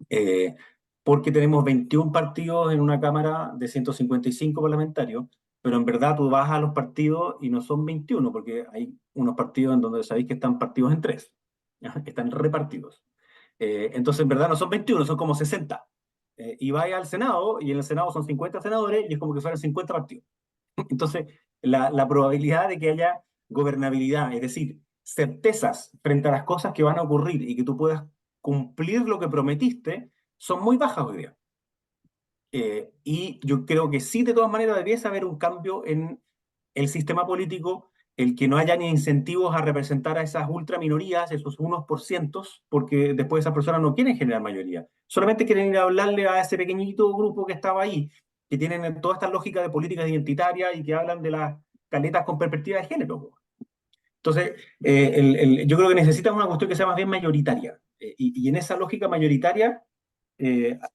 eh, porque tenemos 21 partidos en una Cámara de 155 parlamentarios, pero en verdad tú vas a los partidos y no son 21, porque hay unos partidos en donde sabéis que están partidos en tres, ¿ya? Están repartidos. Entonces, en verdad no son 21, son como 60. Y vais al Senado, y en el Senado son 50 senadores, y es como que fueran 50 partidos. Entonces, la probabilidad de que haya gobernabilidad, es decir, certezas frente a las cosas que van a ocurrir y que tú puedas cumplir lo que prometiste, son muy bajas hoy día. Y yo creo que sí, de todas maneras, debiese haber un cambio en el sistema político, el que no haya ni incentivos a representar a esas ultraminorías, esos unos por cientos, porque después esas personas no quieren generar mayoría. Solamente quieren ir a hablarle a ese pequeñito grupo que estaba ahí, que tienen toda esta lógica de políticas identitarias y que hablan de las caletas con perspectiva de género. Entonces, yo creo que necesitan una cuestión que sea más bien mayoritaria. Y en esa lógica mayoritaria,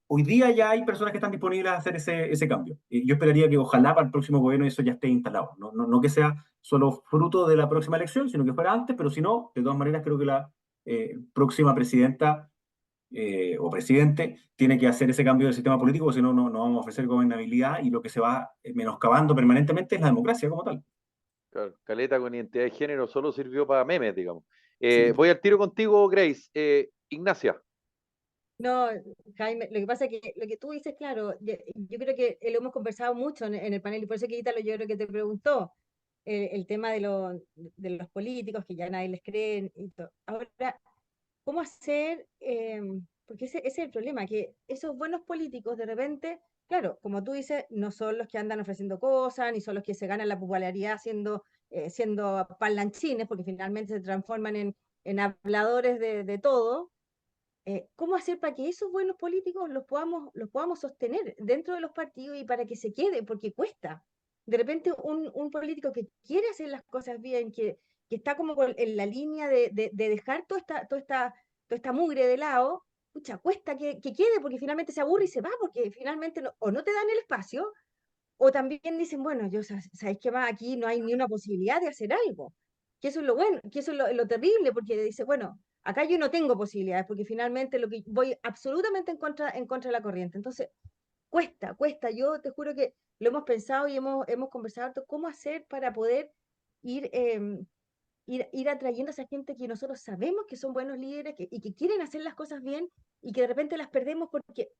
hoy día ya hay personas que están disponibles a hacer ese cambio. Y yo esperaría que ojalá para el próximo gobierno eso ya esté instalado. No que sea solo fruto de la próxima elección, sino que fuera antes, pero si no, de todas maneras creo que la próxima presidenta o presidente tiene que hacer ese cambio del sistema político, porque si no, no vamos a ofrecer gobernabilidad y lo que se va menoscabando permanentemente es la democracia como tal. Claro, caleta con identidad de género solo sirvió para memes, digamos. Sí. Voy al tiro contigo, Grace. Ignacia. No, Jaime, lo que pasa es que lo que tú dices, claro, yo creo que lo hemos conversado mucho en el panel y por eso que Ítalo yo creo que te preguntó el tema de los políticos que ya nadie les cree y todo. Ahora, ¿cómo hacer? Porque ese es el problema, que esos buenos políticos de repente, claro, como tú dices, no son los que andan ofreciendo cosas, ni son los que se ganan la popularidad siendo parlanchines, porque finalmente se transforman en habladores de todo. ¿Cómo hacer para que esos buenos políticos los podamos sostener dentro de los partidos y para que se quede? Porque cuesta. De repente un político que quiere hacer las cosas bien, que está como en la línea de dejar toda esta mugre de lado, pucha, cuesta que quede porque finalmente se aburre y se va, porque finalmente o no te dan el espacio, o también dicen, bueno, ¿sabéis qué más? Aquí no hay ni una posibilidad de hacer algo. Que eso es lo bueno, que eso es lo terrible, porque dice, bueno, acá yo no tengo posibilidades, porque finalmente lo que voy absolutamente en contra de la corriente. Entonces, cuesta. Yo te juro que lo hemos pensado y hemos conversado harto cómo hacer para poder ir, ir atrayendo a esa gente que nosotros sabemos que son buenos líderes y que quieren hacer las cosas bien y que de repente las perdemos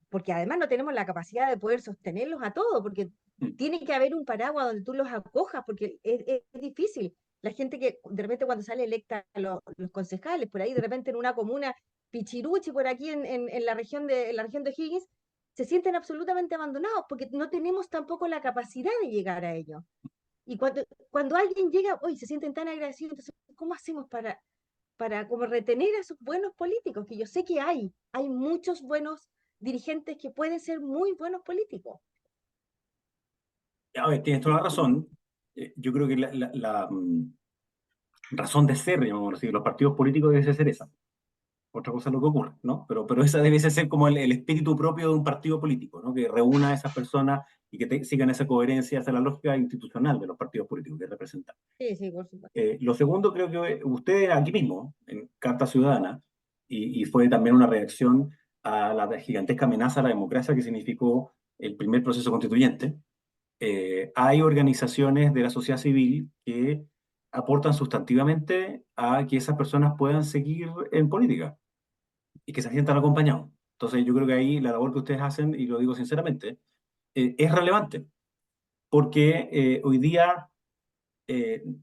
porque además no tenemos la capacidad de poder sostenerlos a todos, porque tiene que haber un paraguas donde tú los acojas, porque es difícil. La gente que de repente cuando sale electa los concejales, por ahí de repente en una comuna Pichiruchi, por aquí en la región de Higgins, se sienten absolutamente abandonados porque no tenemos tampoco la capacidad de llegar a ellos. Y cuando alguien llega, hoy se sienten tan agradecidos, entonces, ¿cómo hacemos para como retener a esos buenos políticos? Que yo sé que hay muchos buenos dirigentes que pueden ser muy buenos políticos. A ver, tienes toda la razón. Yo creo que razón de ser, digamos así, de los partidos políticos debe ser esa. otra cosa es lo que ocurre, ¿no? Pero esa debe ser como el espíritu propio de un partido político, ¿no? Que reúna a esas personas y que sigan esa coherencia, esa es la lógica institucional de los partidos políticos que representan. Sí, sí, por supuesto. Lo segundo, creo que usted aquí mismo, en Carta Ciudadana, y fue también una reacción a la gigantesca amenaza a la democracia que significó el primer proceso constituyente, hay organizaciones de la sociedad civil que aportan sustantivamente a que esas personas puedan seguir en política y que se sientan acompañados. Entonces yo creo que ahí la labor que ustedes hacen, y lo digo sinceramente, es relevante, porque hoy día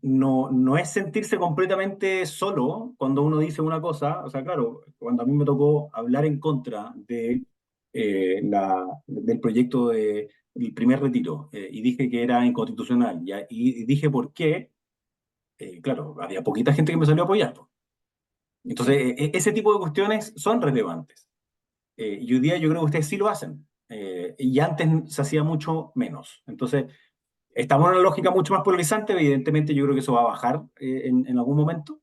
no es sentirse completamente solo cuando uno dice una cosa. O sea, claro, cuando a mí me tocó hablar en contra del proyecto del primer retiro, y dije que era inconstitucional, y dije por qué, claro, había poquita gente que me salió a apoyar, po. Entonces, ese tipo de cuestiones son relevantes. Y hoy día yo creo que ustedes sí lo hacen. Y antes se hacía mucho menos. Entonces, estamos en una lógica mucho más polarizante. Evidentemente, yo creo que eso va a bajar en algún momento,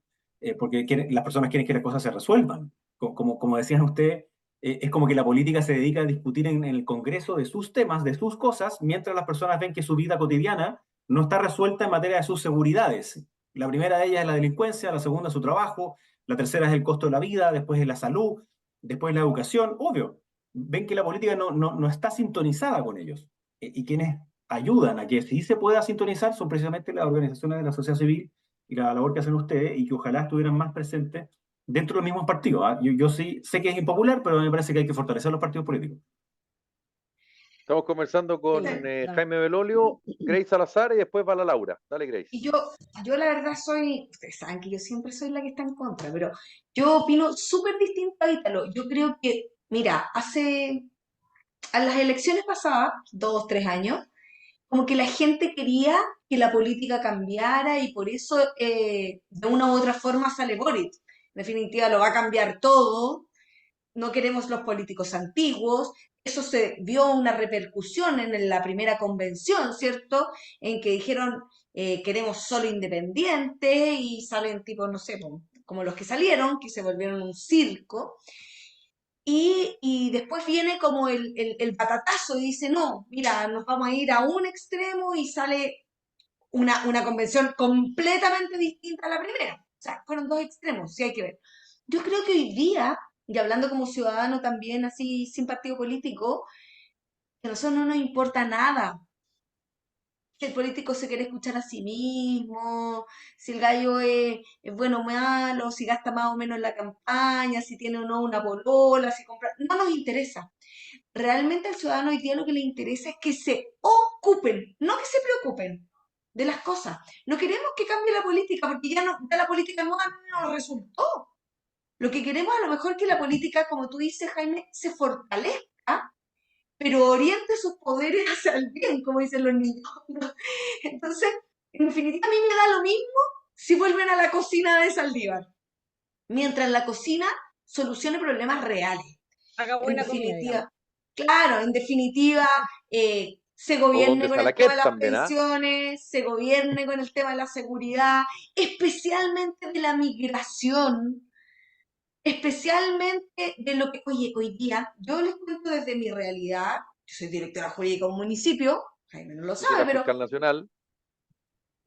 porque las personas quieren que las cosas se resuelvan. Como decían ustedes, es como que la política se dedica a discutir en el Congreso de sus temas, de sus cosas, mientras las personas ven que su vida cotidiana no está resuelta en materia de sus seguridades. La primera de ellas es la delincuencia, la segunda es su trabajo, la tercera es el costo de la vida, después es la salud, después la educación. Obvio, ven que la política no está sintonizada con ellos. Y quienes ayudan a que sí se pueda sintonizar son precisamente las organizaciones de la sociedad civil y la labor que hacen ustedes, y que ojalá estuvieran más presentes dentro de los mismos partidos, ¿ah? Yo sí sé que es impopular, pero me parece que hay que fortalecer los partidos políticos. Estamos conversando con Sí, no. Jaime Belolio, Grace Salazar y después va la Laura. Dale, Grace. Y yo la verdad soy, ustedes saben que yo siempre soy la que está en contra, pero yo opino súper distinto a Ítalo. Yo creo que, mira, a las elecciones pasadas, 2, 3 años, como que la gente quería que la política cambiara y por eso de una u otra forma sale Boric. En definitiva, lo va a cambiar todo, no queremos los políticos antiguos. Eso se vio una repercusión en la primera convención, ¿cierto? En que dijeron, queremos solo independientes y salen tipos, no sé, como los que salieron, que se volvieron un circo. Y después viene como el patatazo y dice, no, mira, nos vamos a ir a un extremo y sale una convención completamente distinta a la primera. O sea, fueron dos extremos, sí hay que ver. Yo creo que hoy día, y hablando como ciudadano también, así, sin partido político, que a nosotros no nos importa nada. Si el político se quiere escuchar a sí mismo, si el gallo es bueno o malo, si gasta más o menos en la campaña, si tiene o no una polola, si compra. No nos interesa. Realmente al ciudadano hoy día lo que le interesa es que se ocupen, no que se preocupen de las cosas. No queremos que cambie la política, porque ya la política no nos resultó. Lo que queremos a lo mejor es que la política, como tú dices, Jaime, se fortalezca, pero oriente sus poderes hacia el bien, como dicen los niños. Entonces, en definitiva, a mí me da lo mismo si vuelven a la cocina de Saldívar, mientras la cocina solucione problemas reales. Haga En buena comida, digamos. definitiva, claro, en definitiva, se O gobierne donde con el tema de Salaquet las también, ¿ah? pensiones, se gobierne con el tema de la seguridad, especialmente de la migración, especialmente de lo que, oye, hoy día, yo les cuento desde mi realidad, yo soy directora jurídica de un municipio, Jaime no lo Tú que sabe, eras pero fiscal nacional.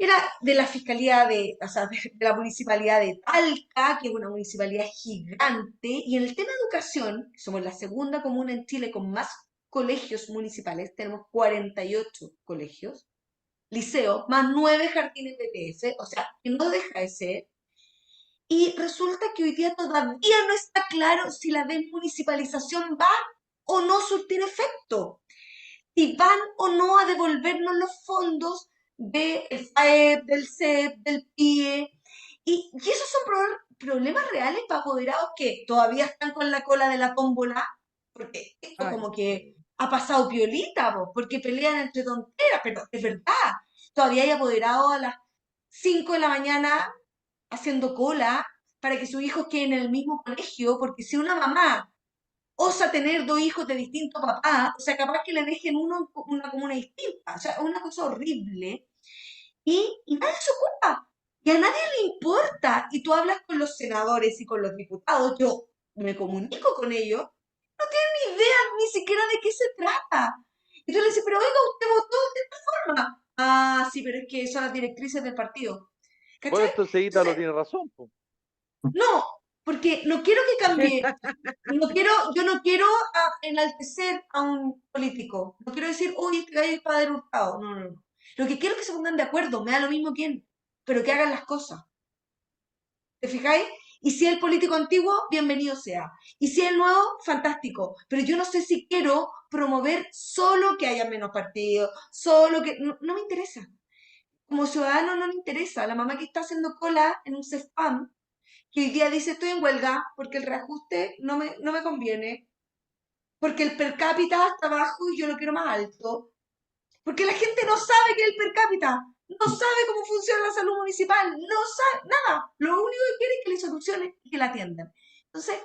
era de la Fiscalía o sea, de la Municipalidad de Talca, que es una municipalidad gigante, y en el tema de educación, somos la segunda comuna en Chile con más colegios municipales, tenemos 48 colegios, liceos, más 9 jardines BTS, o sea, que no deja de ser, y resulta que hoy día todavía no está claro si la desmunicipalización va o no surtir efecto, si van o no a devolvernos los fondos del FAEP, del CEP, del PIE. Y esos son problemas reales para apoderados que todavía están con la cola de la tómbola, porque esto Ay, como que ha pasado piolita, porque pelean entre tonteras, pero es verdad, todavía hay apoderados a las 5 de la mañana haciendo cola para que sus hijos queden en el mismo colegio, porque si una mamá osa tener dos hijos de distinto papá, o sea, capaz que le dejen uno en una comuna distinta, o sea, es una cosa horrible, y nadie se ocupa, y a nadie le importa, y tú hablas con los senadores y con los diputados, yo me comunico con ellos, no tienen ni idea ni siquiera de qué se trata. Y tú le dices, pero oiga, usted votó de esta forma. Ah, sí, pero es que son las directrices del partido. Bueno, ¿Cachai? entonces Ítalo Entonces, tiene razón, po. no, porque no quiero que cambie. Yo no quiero enaltecer a un político. No quiero decir, uy, este gallo es padre Hurtado. No, no, no. Lo que quiero es que se pongan de acuerdo, me da lo mismo quién, pero que hagan las cosas. ¿Te fijáis? Y si el político antiguo, bienvenido sea. Y si el nuevo, fantástico. Pero yo no sé si quiero promover solo que haya menos partidos, solo que... No, no me interesa. Como ciudadano no me interesa. La mamá que está haciendo cola en un CESPAM, que hoy día dice estoy en huelga porque el reajuste no me conviene, porque el per cápita está bajo y yo lo quiero más alto, porque la gente no sabe qué es el per cápita, no sabe cómo funciona la salud municipal, no sabe nada. Lo único que quiere es que le solucionen y que la atiendan. Entonces,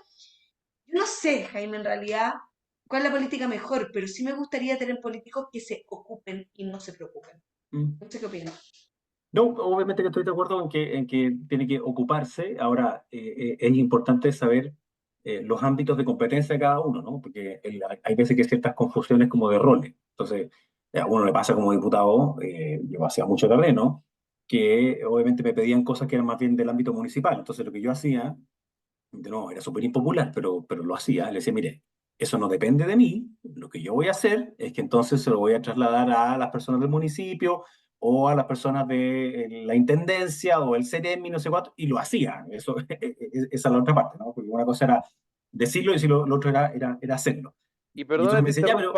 yo no sé, Jaime, en realidad, cuál es la política mejor, pero sí me gustaría tener políticos que se ocupen y no se preocupen. Mm. No sé qué opinas. No, obviamente que estoy de acuerdo en que tiene que ocuparse. Ahora, es importante saber los ámbitos de competencia de cada uno, ¿no? Porque hay veces que hay ciertas confusiones como de roles. Entonces, a uno le pasa como diputado, yo hacía mucho terreno, que obviamente me pedían cosas que eran más bien del ámbito municipal. Entonces, lo que yo hacía, no, era súper impopular, pero lo hacía. Le decía, mire, eso no depende de mí. Lo que yo voy a hacer es que entonces se lo voy a trasladar a las personas del municipio o a las personas de la intendencia o el CEREMI, no sé cuánto, y lo hacía. Eso, esa es la otra parte, ¿no? Porque una cosa era decirlo y lo otro era hacerlo. Y Y entonces me decía, ya, pero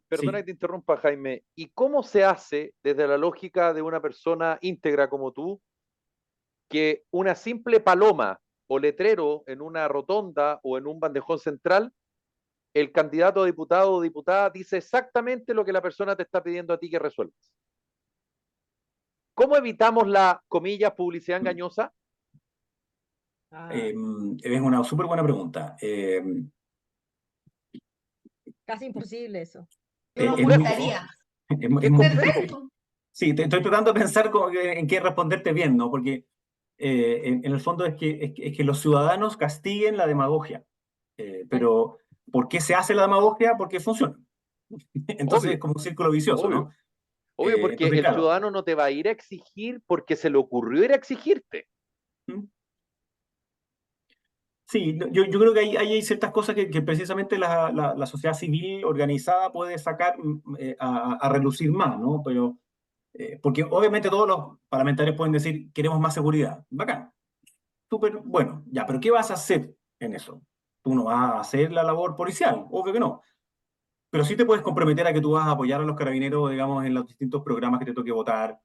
perdona que sí. te interrumpa, Jaime. ¿Y cómo se hace desde la lógica de una persona íntegra como tú que una simple paloma o letrero en una rotonda o en un bandejón central, el candidato a diputado o diputada dice exactamente lo que la persona te está pidiendo a ti que resuelvas? ¿Cómo evitamos la, comillas, publicidad engañosa? Ah, Es una súper buena pregunta. casi imposible eso. Yo me Es muy, gustaría. es muy difícil. Perfecto. Sí, estoy tratando de pensar en qué responderte bien, ¿no? Porque en el fondo es que los ciudadanos castiguen la demagogia. Pero ¿por qué se hace la demagogia? Porque funciona. Entonces es Obvio, como un círculo vicioso, obvio. ¿no? Obvio, porque Entonces, el claro. ciudadano no te va a ir a exigir porque se le ocurrió ir a exigirte. ¿Mm? Sí, yo creo que hay ciertas cosas que precisamente la sociedad civil organizada puede sacar a relucir más, ¿no? Pero, porque obviamente todos los parlamentarios pueden decir, queremos más seguridad. Bacán, súper bueno, ya, pero ¿qué vas a hacer en eso? Tú no vas a hacer la labor policial, obvio que no. Pero sí te puedes comprometer a que tú vas a apoyar a los carabineros, digamos, en los distintos programas que te toque votar,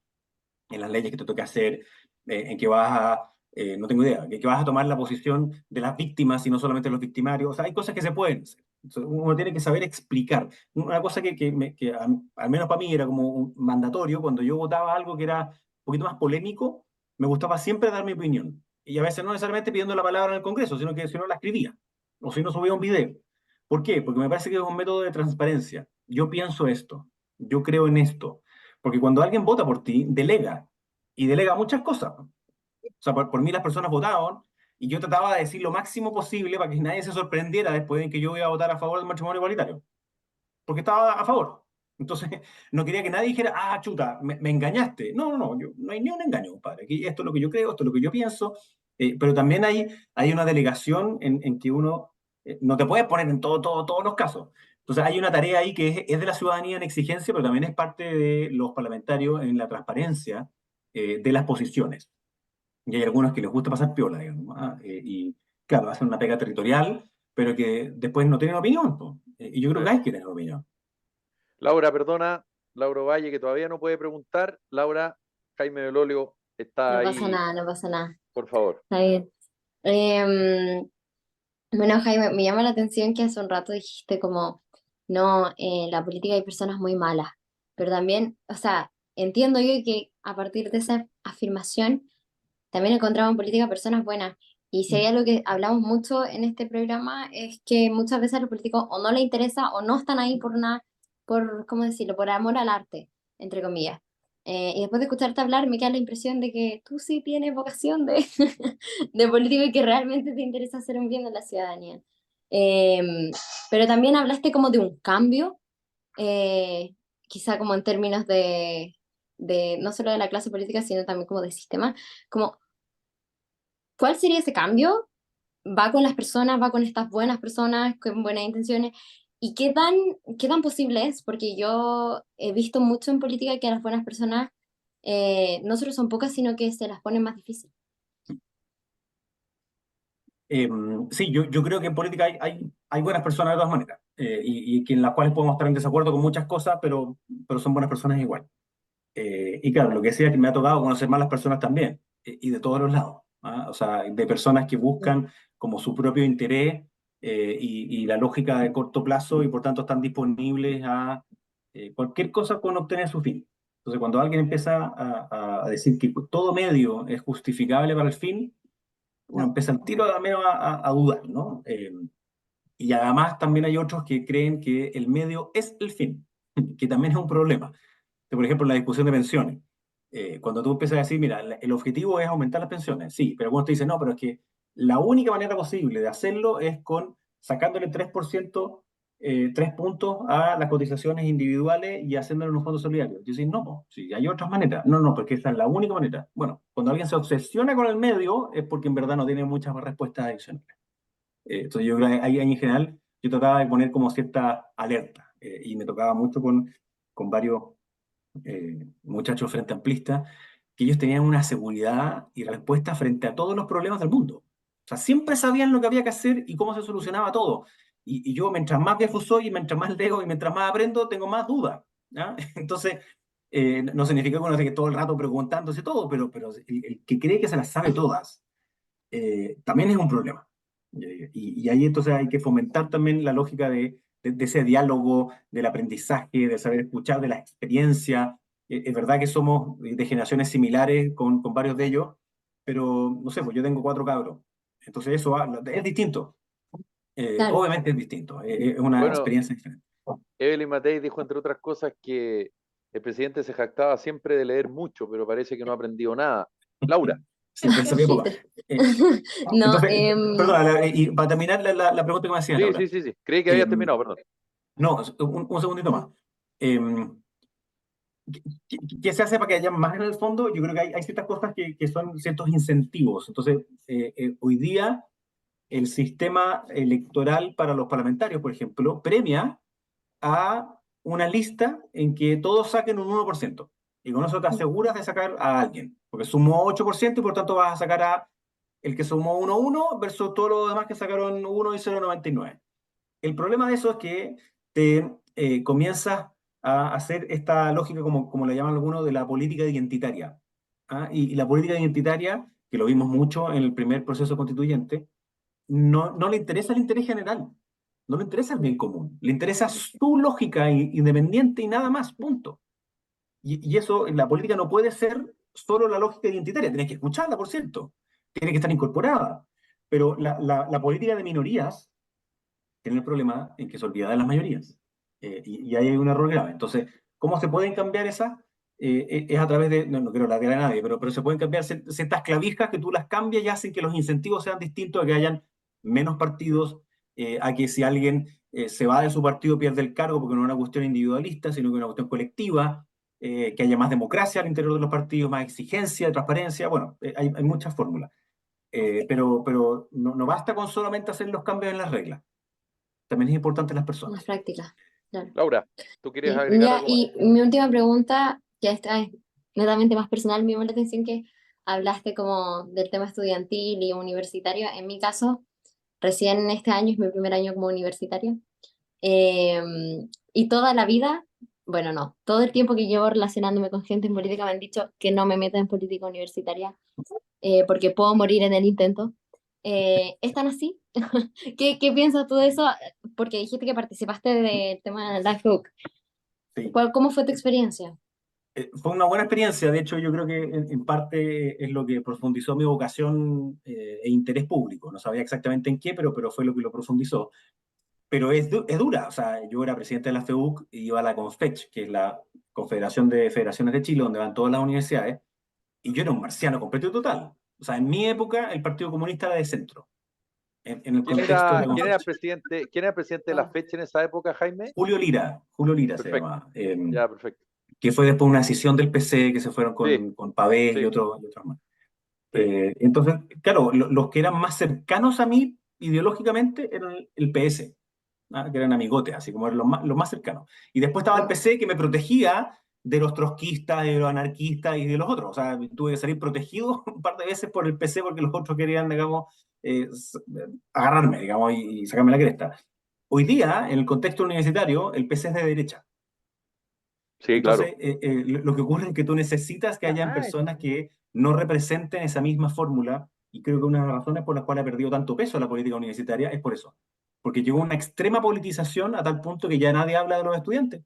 en las leyes que te toque hacer, en que vas a, no tengo idea, que vas a tomar la posición de las víctimas y no solamente los victimarios. O sea, hay cosas que se pueden hacer. Entonces, uno tiene que saber explicar. Una cosa al menos para mí era como un mandatorio, cuando yo votaba algo que era un poquito más polémico, me gustaba siempre dar mi opinión. Y a veces no necesariamente pidiendo la palabra en el Congreso, sino que si no la escribía, o si no subía un video. ¿Por qué? Porque me parece que es un método de transparencia. Yo pienso esto, yo creo en esto. Porque cuando alguien vota por ti, delega, y delega muchas cosas. O sea, por mí las personas votaban, y yo trataba de decir lo máximo posible para que nadie se sorprendiera después de que yo iba a votar a favor del matrimonio igualitario. Porque estaba a favor. Entonces, no quería que nadie dijera, ah, chuta, me engañaste. No, no, no, no hay ni un engaño, compadre. Aquí esto es lo que yo creo, esto es lo que yo pienso. Pero también hay una delegación en que uno no te puedes poner en todos los casos. Entonces, hay una tarea ahí que es de la ciudadanía en exigencia, pero también es parte de los parlamentarios en la transparencia de las posiciones. Y hay algunos que les gusta pasar piola, digamos. Y claro, hacen una pega territorial, pero que después no tienen opinión, po. Y yo creo que Sí. hay que tener opinión. Laura, perdona, Laura Valle, que todavía no puede preguntar. Laura, Jaime Belolio está No pasa ahí, nada, no pasa nada. por favor. Está bien. Em, bueno, Jaime, me llama la atención que hace un rato dijiste como, no, en la política hay personas muy malas, pero también, o sea, entiendo yo que a partir de esa afirmación también encontramos en política personas buenas. Y si hay algo que hablamos mucho en este programa es que muchas veces a los políticos o no les interesa o no están ahí ¿cómo decirlo? Por amor al arte, entre comillas. Y después de escucharte hablar me queda la impresión de que tú sí tienes vocación de político y que realmente te interesa hacer un bien a la ciudadanía. Pero también hablaste como de un cambio, quizá como en términos de no solo de la clase política, sino también como de sistema, como, ¿cuál sería ese cambio? ¿Va con las personas, va con estas buenas personas, con buenas intenciones? ¿Y qué tan posible es? Porque yo he visto mucho en política que a las buenas personas no solo son pocas, sino que se las ponen más difícil. Sí, yo creo que en política hay buenas personas de todas maneras, y que en las cuales podemos estar en desacuerdo con muchas cosas, pero son buenas personas igual. Y claro, lo que decía que me ha tocado conocer más las personas también, y de todos los lados, ¿ah? O sea, de personas que buscan como su propio interés, y la lógica de corto plazo, y por tanto están disponibles a cualquier cosa con obtener su fin. Entonces, cuando alguien empieza a decir que todo medio es justificable para el fin, uno empieza al tiro al menos a dudar, ¿no? Y además también hay otros que creen que el medio es el fin, que también es un problema. Por ejemplo, en la discusión de pensiones. Cuando tú empiezas a decir, mira, el objetivo es aumentar las pensiones, sí, pero algunos te dicen, no, pero es que la única manera posible de hacerlo es con sacándole 3%, 3 puntos a las cotizaciones individuales y haciéndolo en un fondo solidario. Y dicen, no, po, sí, hay otras maneras. No, no, porque esa es la única manera. Bueno, cuando alguien se obsesiona con el medio es porque en verdad no tiene muchas respuestas adicionales. Entonces yo creo que ahí en general yo trataba de poner como cierta alerta, y me tocaba mucho con varios muchachos frente amplistas, que ellos tenían una seguridad y respuesta frente a todos los problemas del mundo. O sea, siempre sabían lo que había que hacer y cómo se solucionaba todo. Y yo, mientras más viejo soy y mientras más leo y mientras más aprendo, tengo más dudas, ¿ya? Entonces, no significa que uno esté todo el rato preguntándose todo, pero el que cree que se las sabe todas, también es un problema. Y ahí entonces hay que fomentar también la lógica de ese diálogo, del aprendizaje, del saber escuchar, de la experiencia. Es verdad que somos de generaciones similares con varios de ellos, pero no sé, pues yo tengo 4 cabros. Entonces eso es distinto. Claro. Obviamente es distinto. Es una Bueno, experiencia diferente. Evelyn Matei dijo, entre otras cosas, que el presidente se jactaba siempre de leer mucho, pero parece que no ha aprendido nada. Laura, Sí, él sabía poco. Hater. Eh, No, entonces, perdona, y para terminar la pregunta que me hacías, sí, Laura. sí, sí, sí. Creí que había em, terminado, perdón. no, un segundito más. Em, ¿Qué se hace para que haya más en el fondo? Yo creo que hay ciertas cosas que son ciertos incentivos. Entonces, hoy día el sistema electoral para los parlamentarios, por ejemplo, premia a una lista en que todos saquen un 1%. Y con eso te aseguras de sacar a alguien, porque sumó 8% y por tanto vas a sacar a el que sumó 1,1 versus todos los demás que sacaron 1 y 0,99. El problema de eso es que te comienzas a hacer esta lógica, como le llaman algunos, de la política identitaria. ¿Ah? Y la política identitaria, que lo vimos mucho en el primer proceso constituyente, no le interesa el interés general, no le interesa el bien común, le interesa su lógica independiente y nada más, punto. Y eso, la política no puede ser solo la lógica identitaria, tienes que escucharla, por cierto, tiene que estar incorporada. Pero la política de minorías tiene el problema en que se olvida de las mayorías. Y ahí hay un error grave. Entonces, ¿cómo se pueden cambiar esas? Es a través de, no quiero latear a nadie, pero se pueden cambiar ciertas clavijas que tú las cambias y hacen que los incentivos sean distintos, a que hayan menos partidos, a que si alguien se va de su partido pierde el cargo porque no es una cuestión individualista, sino que es una cuestión colectiva, que haya más democracia al interior de los partidos, más exigencia, transparencia, bueno, hay muchas fórmulas. Pero no basta con solamente hacer los cambios en las reglas, también es importante las en las personas. prácticas. Claro. Laura, ¿tú querías Sí, agregar ya, algo más? y mi última pregunta, que esta es netamente más personal, me llamó la atención que hablaste como del tema estudiantil y universitario. En mi caso, recién este año es mi primer año como universitaria. Y toda la vida, bueno, no, todo el tiempo que llevo relacionándome con gente en política me han dicho que no me meta en política universitaria, porque puedo morir en el intento. ¿Están así? ¿Qué piensas tú de eso? Porque dijiste que participaste del tema de la FEUC. Sí. ¿Cómo fue tu experiencia? Fue una buena experiencia, de hecho yo creo que en parte es lo que profundizó mi vocación e interés público. No sabía exactamente en qué, pero fue lo que lo profundizó. Pero es dura, o sea, yo era presidente de la FEUC y iba a la CONFECH, que es la Confederación de Federaciones de Chile, donde van todas las universidades, y yo era un marciano completo y total. O sea, en mi época el Partido Comunista era de centro. en el contexto de la ¿Quién era Constitución. el presidente de la fecha en esa época, Jaime? Julio Lira se Perfecto, llamaba, ya, perfecto. que fue después una decisión del PC, que se fueron Sí, con Pavés sí, y otros más. sí. Entonces, claro, los que eran más cercanos a mí ideológicamente eran el PS, ¿ah? Que eran amigotes, así como eran los más cercanos. Y después estaba el PC que me protegía de los trotskistas, de los anarquistas y de los otros. O sea, tuve que salir protegido un par de veces por el PC porque los otros querían, digamos, agarrarme, digamos, y sacarme la cresta. Hoy día, en el contexto universitario, el PC es de derecha. Sí, Entonces, claro. lo que ocurre es que tú necesitas que hayan Claro. personas que no representen esa misma fórmula, y creo que una de las razones por las cuales ha perdido tanto peso la política universitaria es por eso. Porque llegó una extrema politización a tal punto que ya nadie habla de los estudiantes.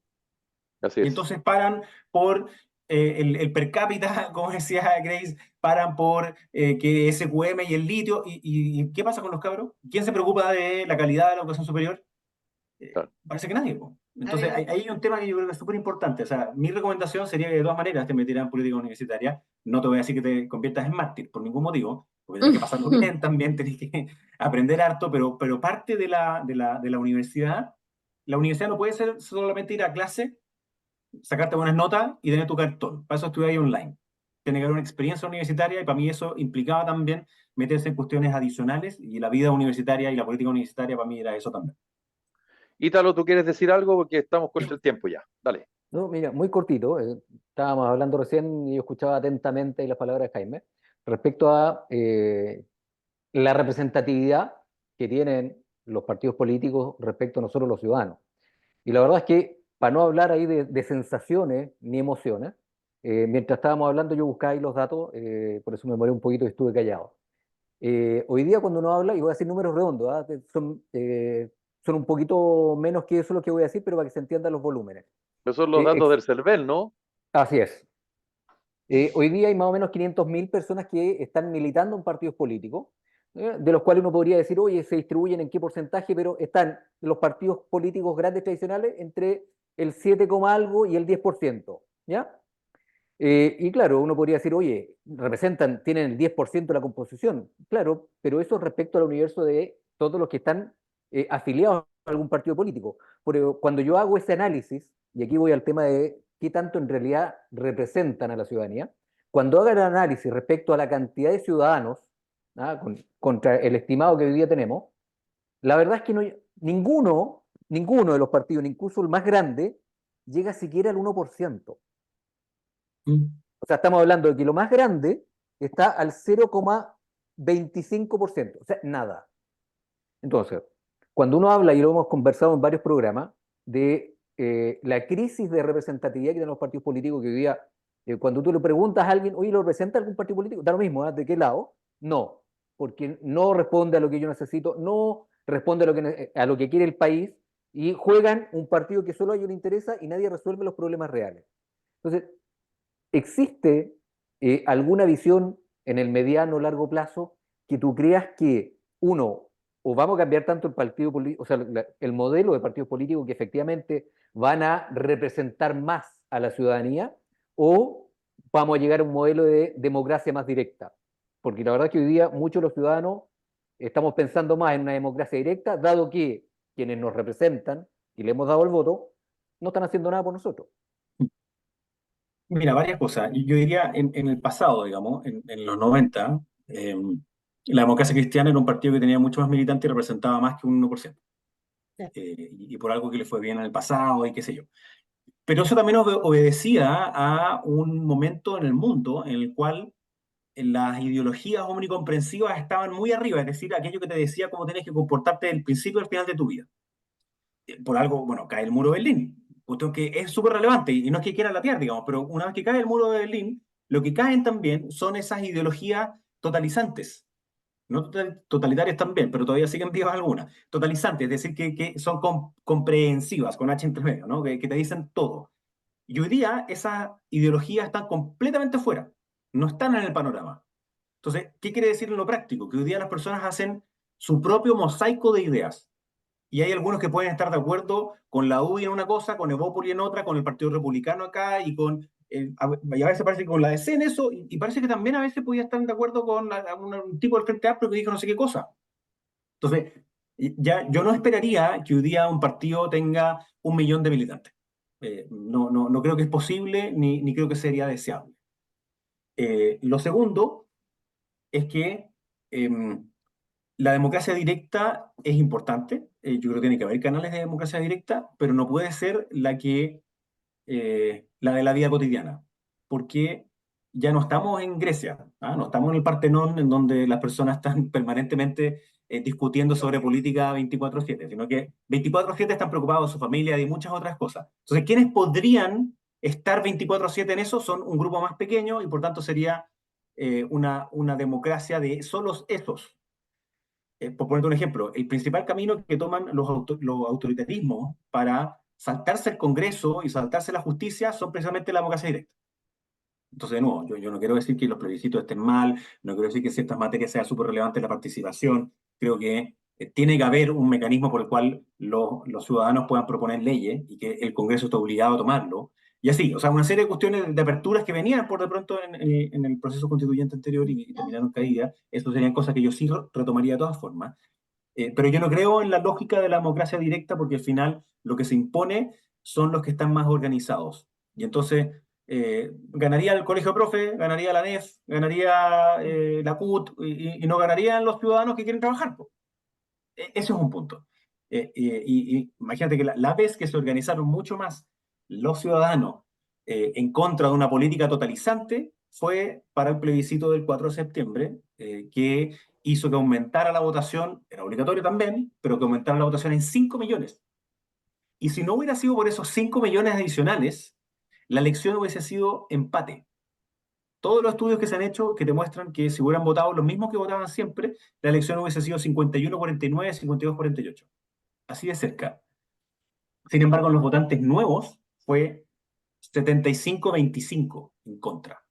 Así Y es. entonces paran por el per cápita, como decía Grace, paran por que SQM y el litio. Y qué pasa con los cabros? ¿Quién se preocupa de la calidad de la educación superior? Claro. Parece que nadie, po. Entonces, Además, hay un tema que yo creo que es súper importante. O sea, mi recomendación sería que de todas maneras te metieras en política universitaria. No te voy a decir que te conviertas en mártir por ningún motivo, porque tenés que pasarlo bien también, tenés que aprender harto, pero parte de la universidad no puede ser solamente ir a clase, sacarte buenas notas y tener tu cartón. Para eso estudiar online. Tiene que haber una experiencia universitaria y para mí eso implicaba también meterse en cuestiones adicionales y la vida universitaria y la política universitaria para mí era eso también. Ítalo, ¿tú quieres decir algo? Porque estamos contra el tiempo ya. Dale. No, mira, muy cortito. Estábamos hablando recién y yo escuchaba atentamente las palabras de Jaime respecto a la representatividad que tienen los partidos políticos respecto a nosotros los ciudadanos. Y la verdad es que, para no hablar ahí de sensaciones ni emociones, mientras estábamos hablando yo buscaba ahí los datos, por eso me demoré un poquito y estuve callado. Hoy día cuando uno habla, y voy a decir números redondos, ¿ah? Son un poquito menos que eso lo que voy a decir, pero para que se entiendan los volúmenes. Esos son los Eh, datos ex- del CERVEL, ¿no? Así es. Hoy día hay más o menos 500.000 personas que están militando en partidos políticos, de los cuales uno podría decir, oye, se distribuyen en qué porcentaje, pero están los partidos políticos grandes tradicionales entre el 7, algo y el 10%, ¿ya? Y claro, uno podría decir, oye, tienen el 10% de la composición, claro, pero eso respecto al universo de todos los que están afiliados a algún partido político. Pero cuando yo hago ese análisis, y aquí voy al tema de qué tanto en realidad representan a la ciudadanía, cuando haga el análisis respecto a la cantidad de ciudadanos, ¿ah? Contra el estimado que hoy día tenemos, la verdad es que ninguno de los partidos, incluso el más grande, llega siquiera al 1%. Mm. O sea, estamos hablando de que lo más grande está al 0,25%, o sea, nada. Entonces, cuando uno habla, y lo hemos conversado en varios programas, de la crisis de representatividad que tienen los partidos políticos, que hoy día, cuando tú le preguntas a alguien, oye, ¿lo representa algún partido político? Da lo mismo, ¿eh? ¿De qué lado? No, porque no responde a lo que yo necesito, no responde a lo que quiere el país, y juegan un partido que solo a ellos les interesa y nadie resuelve los problemas reales. Entonces, ¿existe alguna visión en el mediano o largo plazo que tú creas que, uno, o vamos a cambiar tanto el partido político, o sea, el modelo de partidos políticos que efectivamente van a representar más a la ciudadanía, o vamos a llegar a un modelo de democracia más directa? Porque la verdad es que hoy día muchos de los ciudadanos estamos pensando más en una democracia directa, dado que quienes nos representan y le hemos dado el voto, no están haciendo nada por nosotros. Mira, varias cosas. Y yo diría en el pasado, digamos, en los 90, la democracia cristiana era un partido que tenía mucho más militantes y representaba más que un 1%. Y por algo que le fue bien en el pasado y qué sé yo. Pero eso también obedecía a un momento en el mundo en el cual las ideologías omnicomprensivas estaban muy arriba, es decir, aquello que te decía cómo tenés que comportarte del principio al final de tu vida. Por algo, bueno, cae el muro de Berlín, cuestión que es súper relevante y no es que quiera latear, digamos, pero una vez que cae el muro de Berlín, lo que caen también son esas ideologías totalizantes, no totalitarias también, pero todavía siguen vivas algunas, totalizantes, es decir, que son comprehensivas, con H entre medio, ¿no? Que te dicen todo. Y hoy día esas ideologías están completamente fuera, no están en el panorama. Entonces, ¿qué quiere decir en lo práctico? Que hoy día las personas hacen su propio mosaico de ideas. Y hay algunos que pueden estar de acuerdo con la UDI en una cosa, con Evópoli en otra, con el Partido Republicano acá, y a veces parece que con la DC en eso, y parece que también a veces podía estar de acuerdo con un tipo del Frente Amplio que dijo no sé qué cosa. Entonces, ya yo no esperaría que hoy día un partido tenga 1 millón de militantes. No creo que es posible, ni creo que sería deseable. Lo segundo es que la democracia directa es importante. Yo creo que tiene que haber canales de democracia directa, pero no puede ser la de la vida cotidiana, porque ya no estamos en Grecia, ¿ah? No estamos en el Partenón en donde las personas están permanentemente discutiendo sobre política 24/7, sino que 24/7 están preocupados de su familia y de muchas otras cosas. Entonces, quienes podrían estar 24/7 en eso son un grupo más pequeño y por tanto sería una democracia de solos esos. Por ponerte un ejemplo, el principal camino que toman los autoritarismos para saltarse el Congreso y saltarse la justicia son precisamente la democracia directa. Entonces, de nuevo, yo no quiero decir que los plebiscitos estén mal, no quiero decir que ciertas materias sea súper relevante la participación. Creo que tiene que haber un mecanismo por el cual los ciudadanos puedan proponer leyes y que el Congreso esté obligado a tomarlo. Y así, o sea, una serie de cuestiones de aperturas que venían por de pronto en el proceso constituyente anterior y terminaron caídas. Eso serían cosas que yo sí retomaría de todas formas. Pero yo no creo en la lógica de la democracia directa porque al final lo que se impone son los que están más organizados. Y entonces ganaría el colegio de profe, ganaría la NEF, ganaría la CUT y no ganarían los ciudadanos que quieren trabajar, po. Ese es un punto. Y imagínate que la vez que se organizaron mucho más los ciudadanos en contra de una política totalizante fue para el plebiscito del 4 de septiembre, que hizo que aumentara la votación, era obligatorio también, pero que aumentara la votación en 5 millones. Y si no hubiera sido por esos 5 millones adicionales, la elección hubiese sido empate. Todos los estudios que se han hecho que demuestran que si hubieran votado los mismos que votaban siempre, la elección hubiese sido 51-49, 52-48. Así de cerca. Sin embargo, en los votantes nuevos fue 75-25 en contra.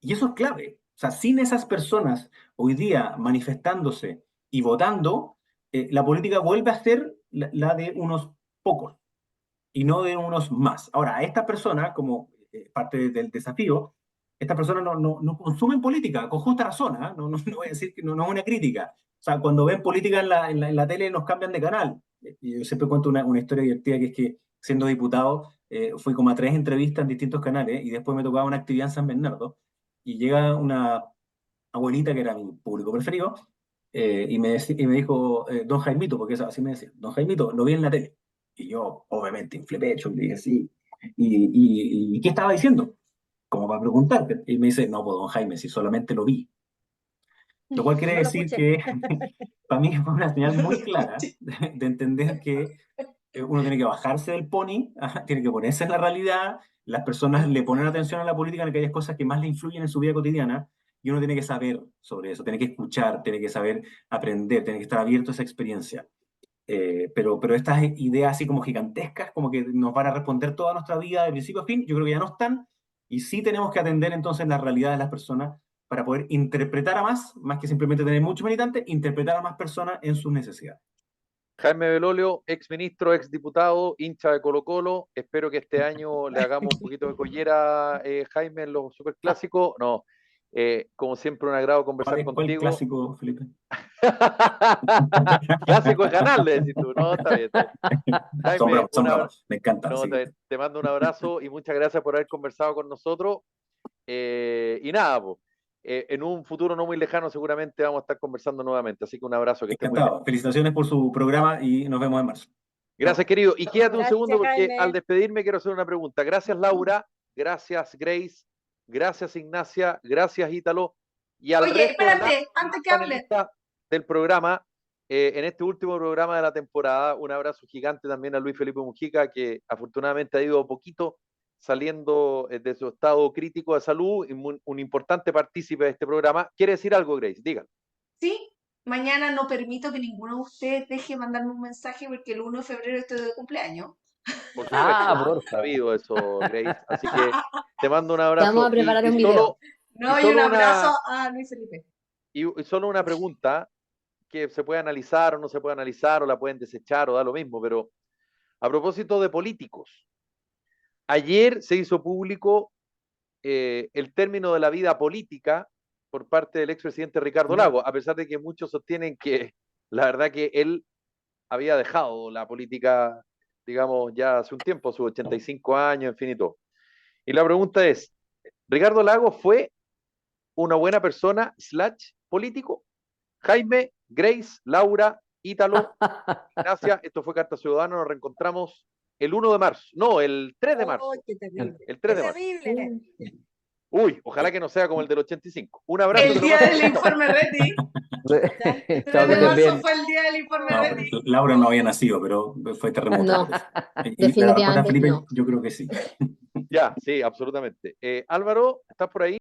Y eso es clave. O sea, sin esas personas hoy día manifestándose y votando, la política vuelve a ser la de unos pocos y no de unos más. Ahora, a estas personas, como parte del desafío, estas personas no consumen política, con justa razón, ¿ah? No voy a decir que no es una crítica. O sea, cuando ven política en la tele nos cambian de canal. Y yo siempre cuento una historia divertida que es que siendo diputado fui como a 3 entrevistas en distintos canales y después me tocaba una actividad en San Bernardo y llega una abuelita que era mi público preferido y me dijo, don Jaimito, porque así me decía, don Jaimito, lo vi en la tele. Y yo, obviamente, inflé pecho, le dije, sí. ¿Y qué estaba diciendo? Como para preguntarte. Y me dice, no, pues don Jaime, si solamente lo vi. Lo cual quiere No lo decir escuché. que para mí fue una señal muy clara de entender que uno tiene que bajarse del pony, tiene que ponerse en la realidad, las personas le ponen atención a la política en aquellas cosas que más le influyen en su vida cotidiana, y uno tiene que saber sobre eso, tiene que escuchar, tiene que saber aprender, tiene que estar abierto a esa experiencia. Pero estas ideas así como gigantescas, como que nos van a responder toda nuestra vida de principio a fin, yo creo que ya no están, y sí tenemos que atender entonces la realidad de las personas para poder interpretar a más que simplemente tener muchos militantes, interpretar a más personas en sus necesidades. Jaime Belolio, ex ministro, ex diputado, hincha de Colo Colo. Espero que este año le hagamos un poquito de collera, Jaime, en los superclásicos. No, como siempre, un agrado conversar ¿Cuál contigo. clásico, Felipe? Clásico es ganarle, decís tú. No, está bien, está bien. Jaime, Son bromas, me encantan, no, así que te mando un abrazo y muchas gracias por haber conversado con nosotros. Y nada, pues, en un futuro no muy lejano seguramente vamos a estar conversando nuevamente. Así que un abrazo, que esté muy bien. encantado. Felicitaciones por su programa y nos vemos en marzo. Gracias, querido. Y quédate un segundo Gracias, porque al Jaime. despedirme quiero hacer una pregunta. Gracias, Laura. Gracias, Grace. Gracias, Ignacia. Gracias, Ítalo. Y al Oye, resto de espérate, antes que hable. panelistas del programa, en este último programa de la temporada, un abrazo gigante también a Luis Felipe Mujica, que afortunadamente ha ido poquito saliendo de su estado crítico de salud, y un importante partícipe de este programa. ¿Quiere decir algo, Grace? Digan. Sí, mañana no permito que ninguno de ustedes deje mandarme un mensaje porque el 1 de febrero estoy de cumpleaños. Por supuesto, Por sabido eso, Grace. Así que te mando un Te vamos abrazo. a preparar un video. No, y un solo abrazo a Luis Felipe. y solo una pregunta que se puede analizar o no se puede analizar, o la pueden desechar, o da lo mismo, pero a propósito de políticos, ayer se hizo público el término de la vida política por parte del expresidente Ricardo Lagos, a pesar de que muchos sostienen que La verdad que él había dejado la política, digamos, ya hace un tiempo, sus 85 años, en fin y todo. Y la pregunta es, ¿Ricardo Lagos fue una buena persona / político? Jaime, Grace, Laura, Ítalo, gracias. Esto fue Carta Ciudadana. Nos reencontramos el 1 de marzo. No, el 3 de marzo. ¡Ay, qué terrible! El 3 ¡Qué de marzo. terrible! Uy, ojalá que no sea como el del 85. Un abrazo. El que lo día pasen del bien. informe Reti. Chao, 3 que de estén marzo bien. fue el día del informe No, Reti. pero Laura no había nacido, pero fue terremoto. No, Y la respuesta, definitivamente Felipe, no. yo creo que sí. Ya, sí, absolutamente. Álvaro, ¿estás por ahí?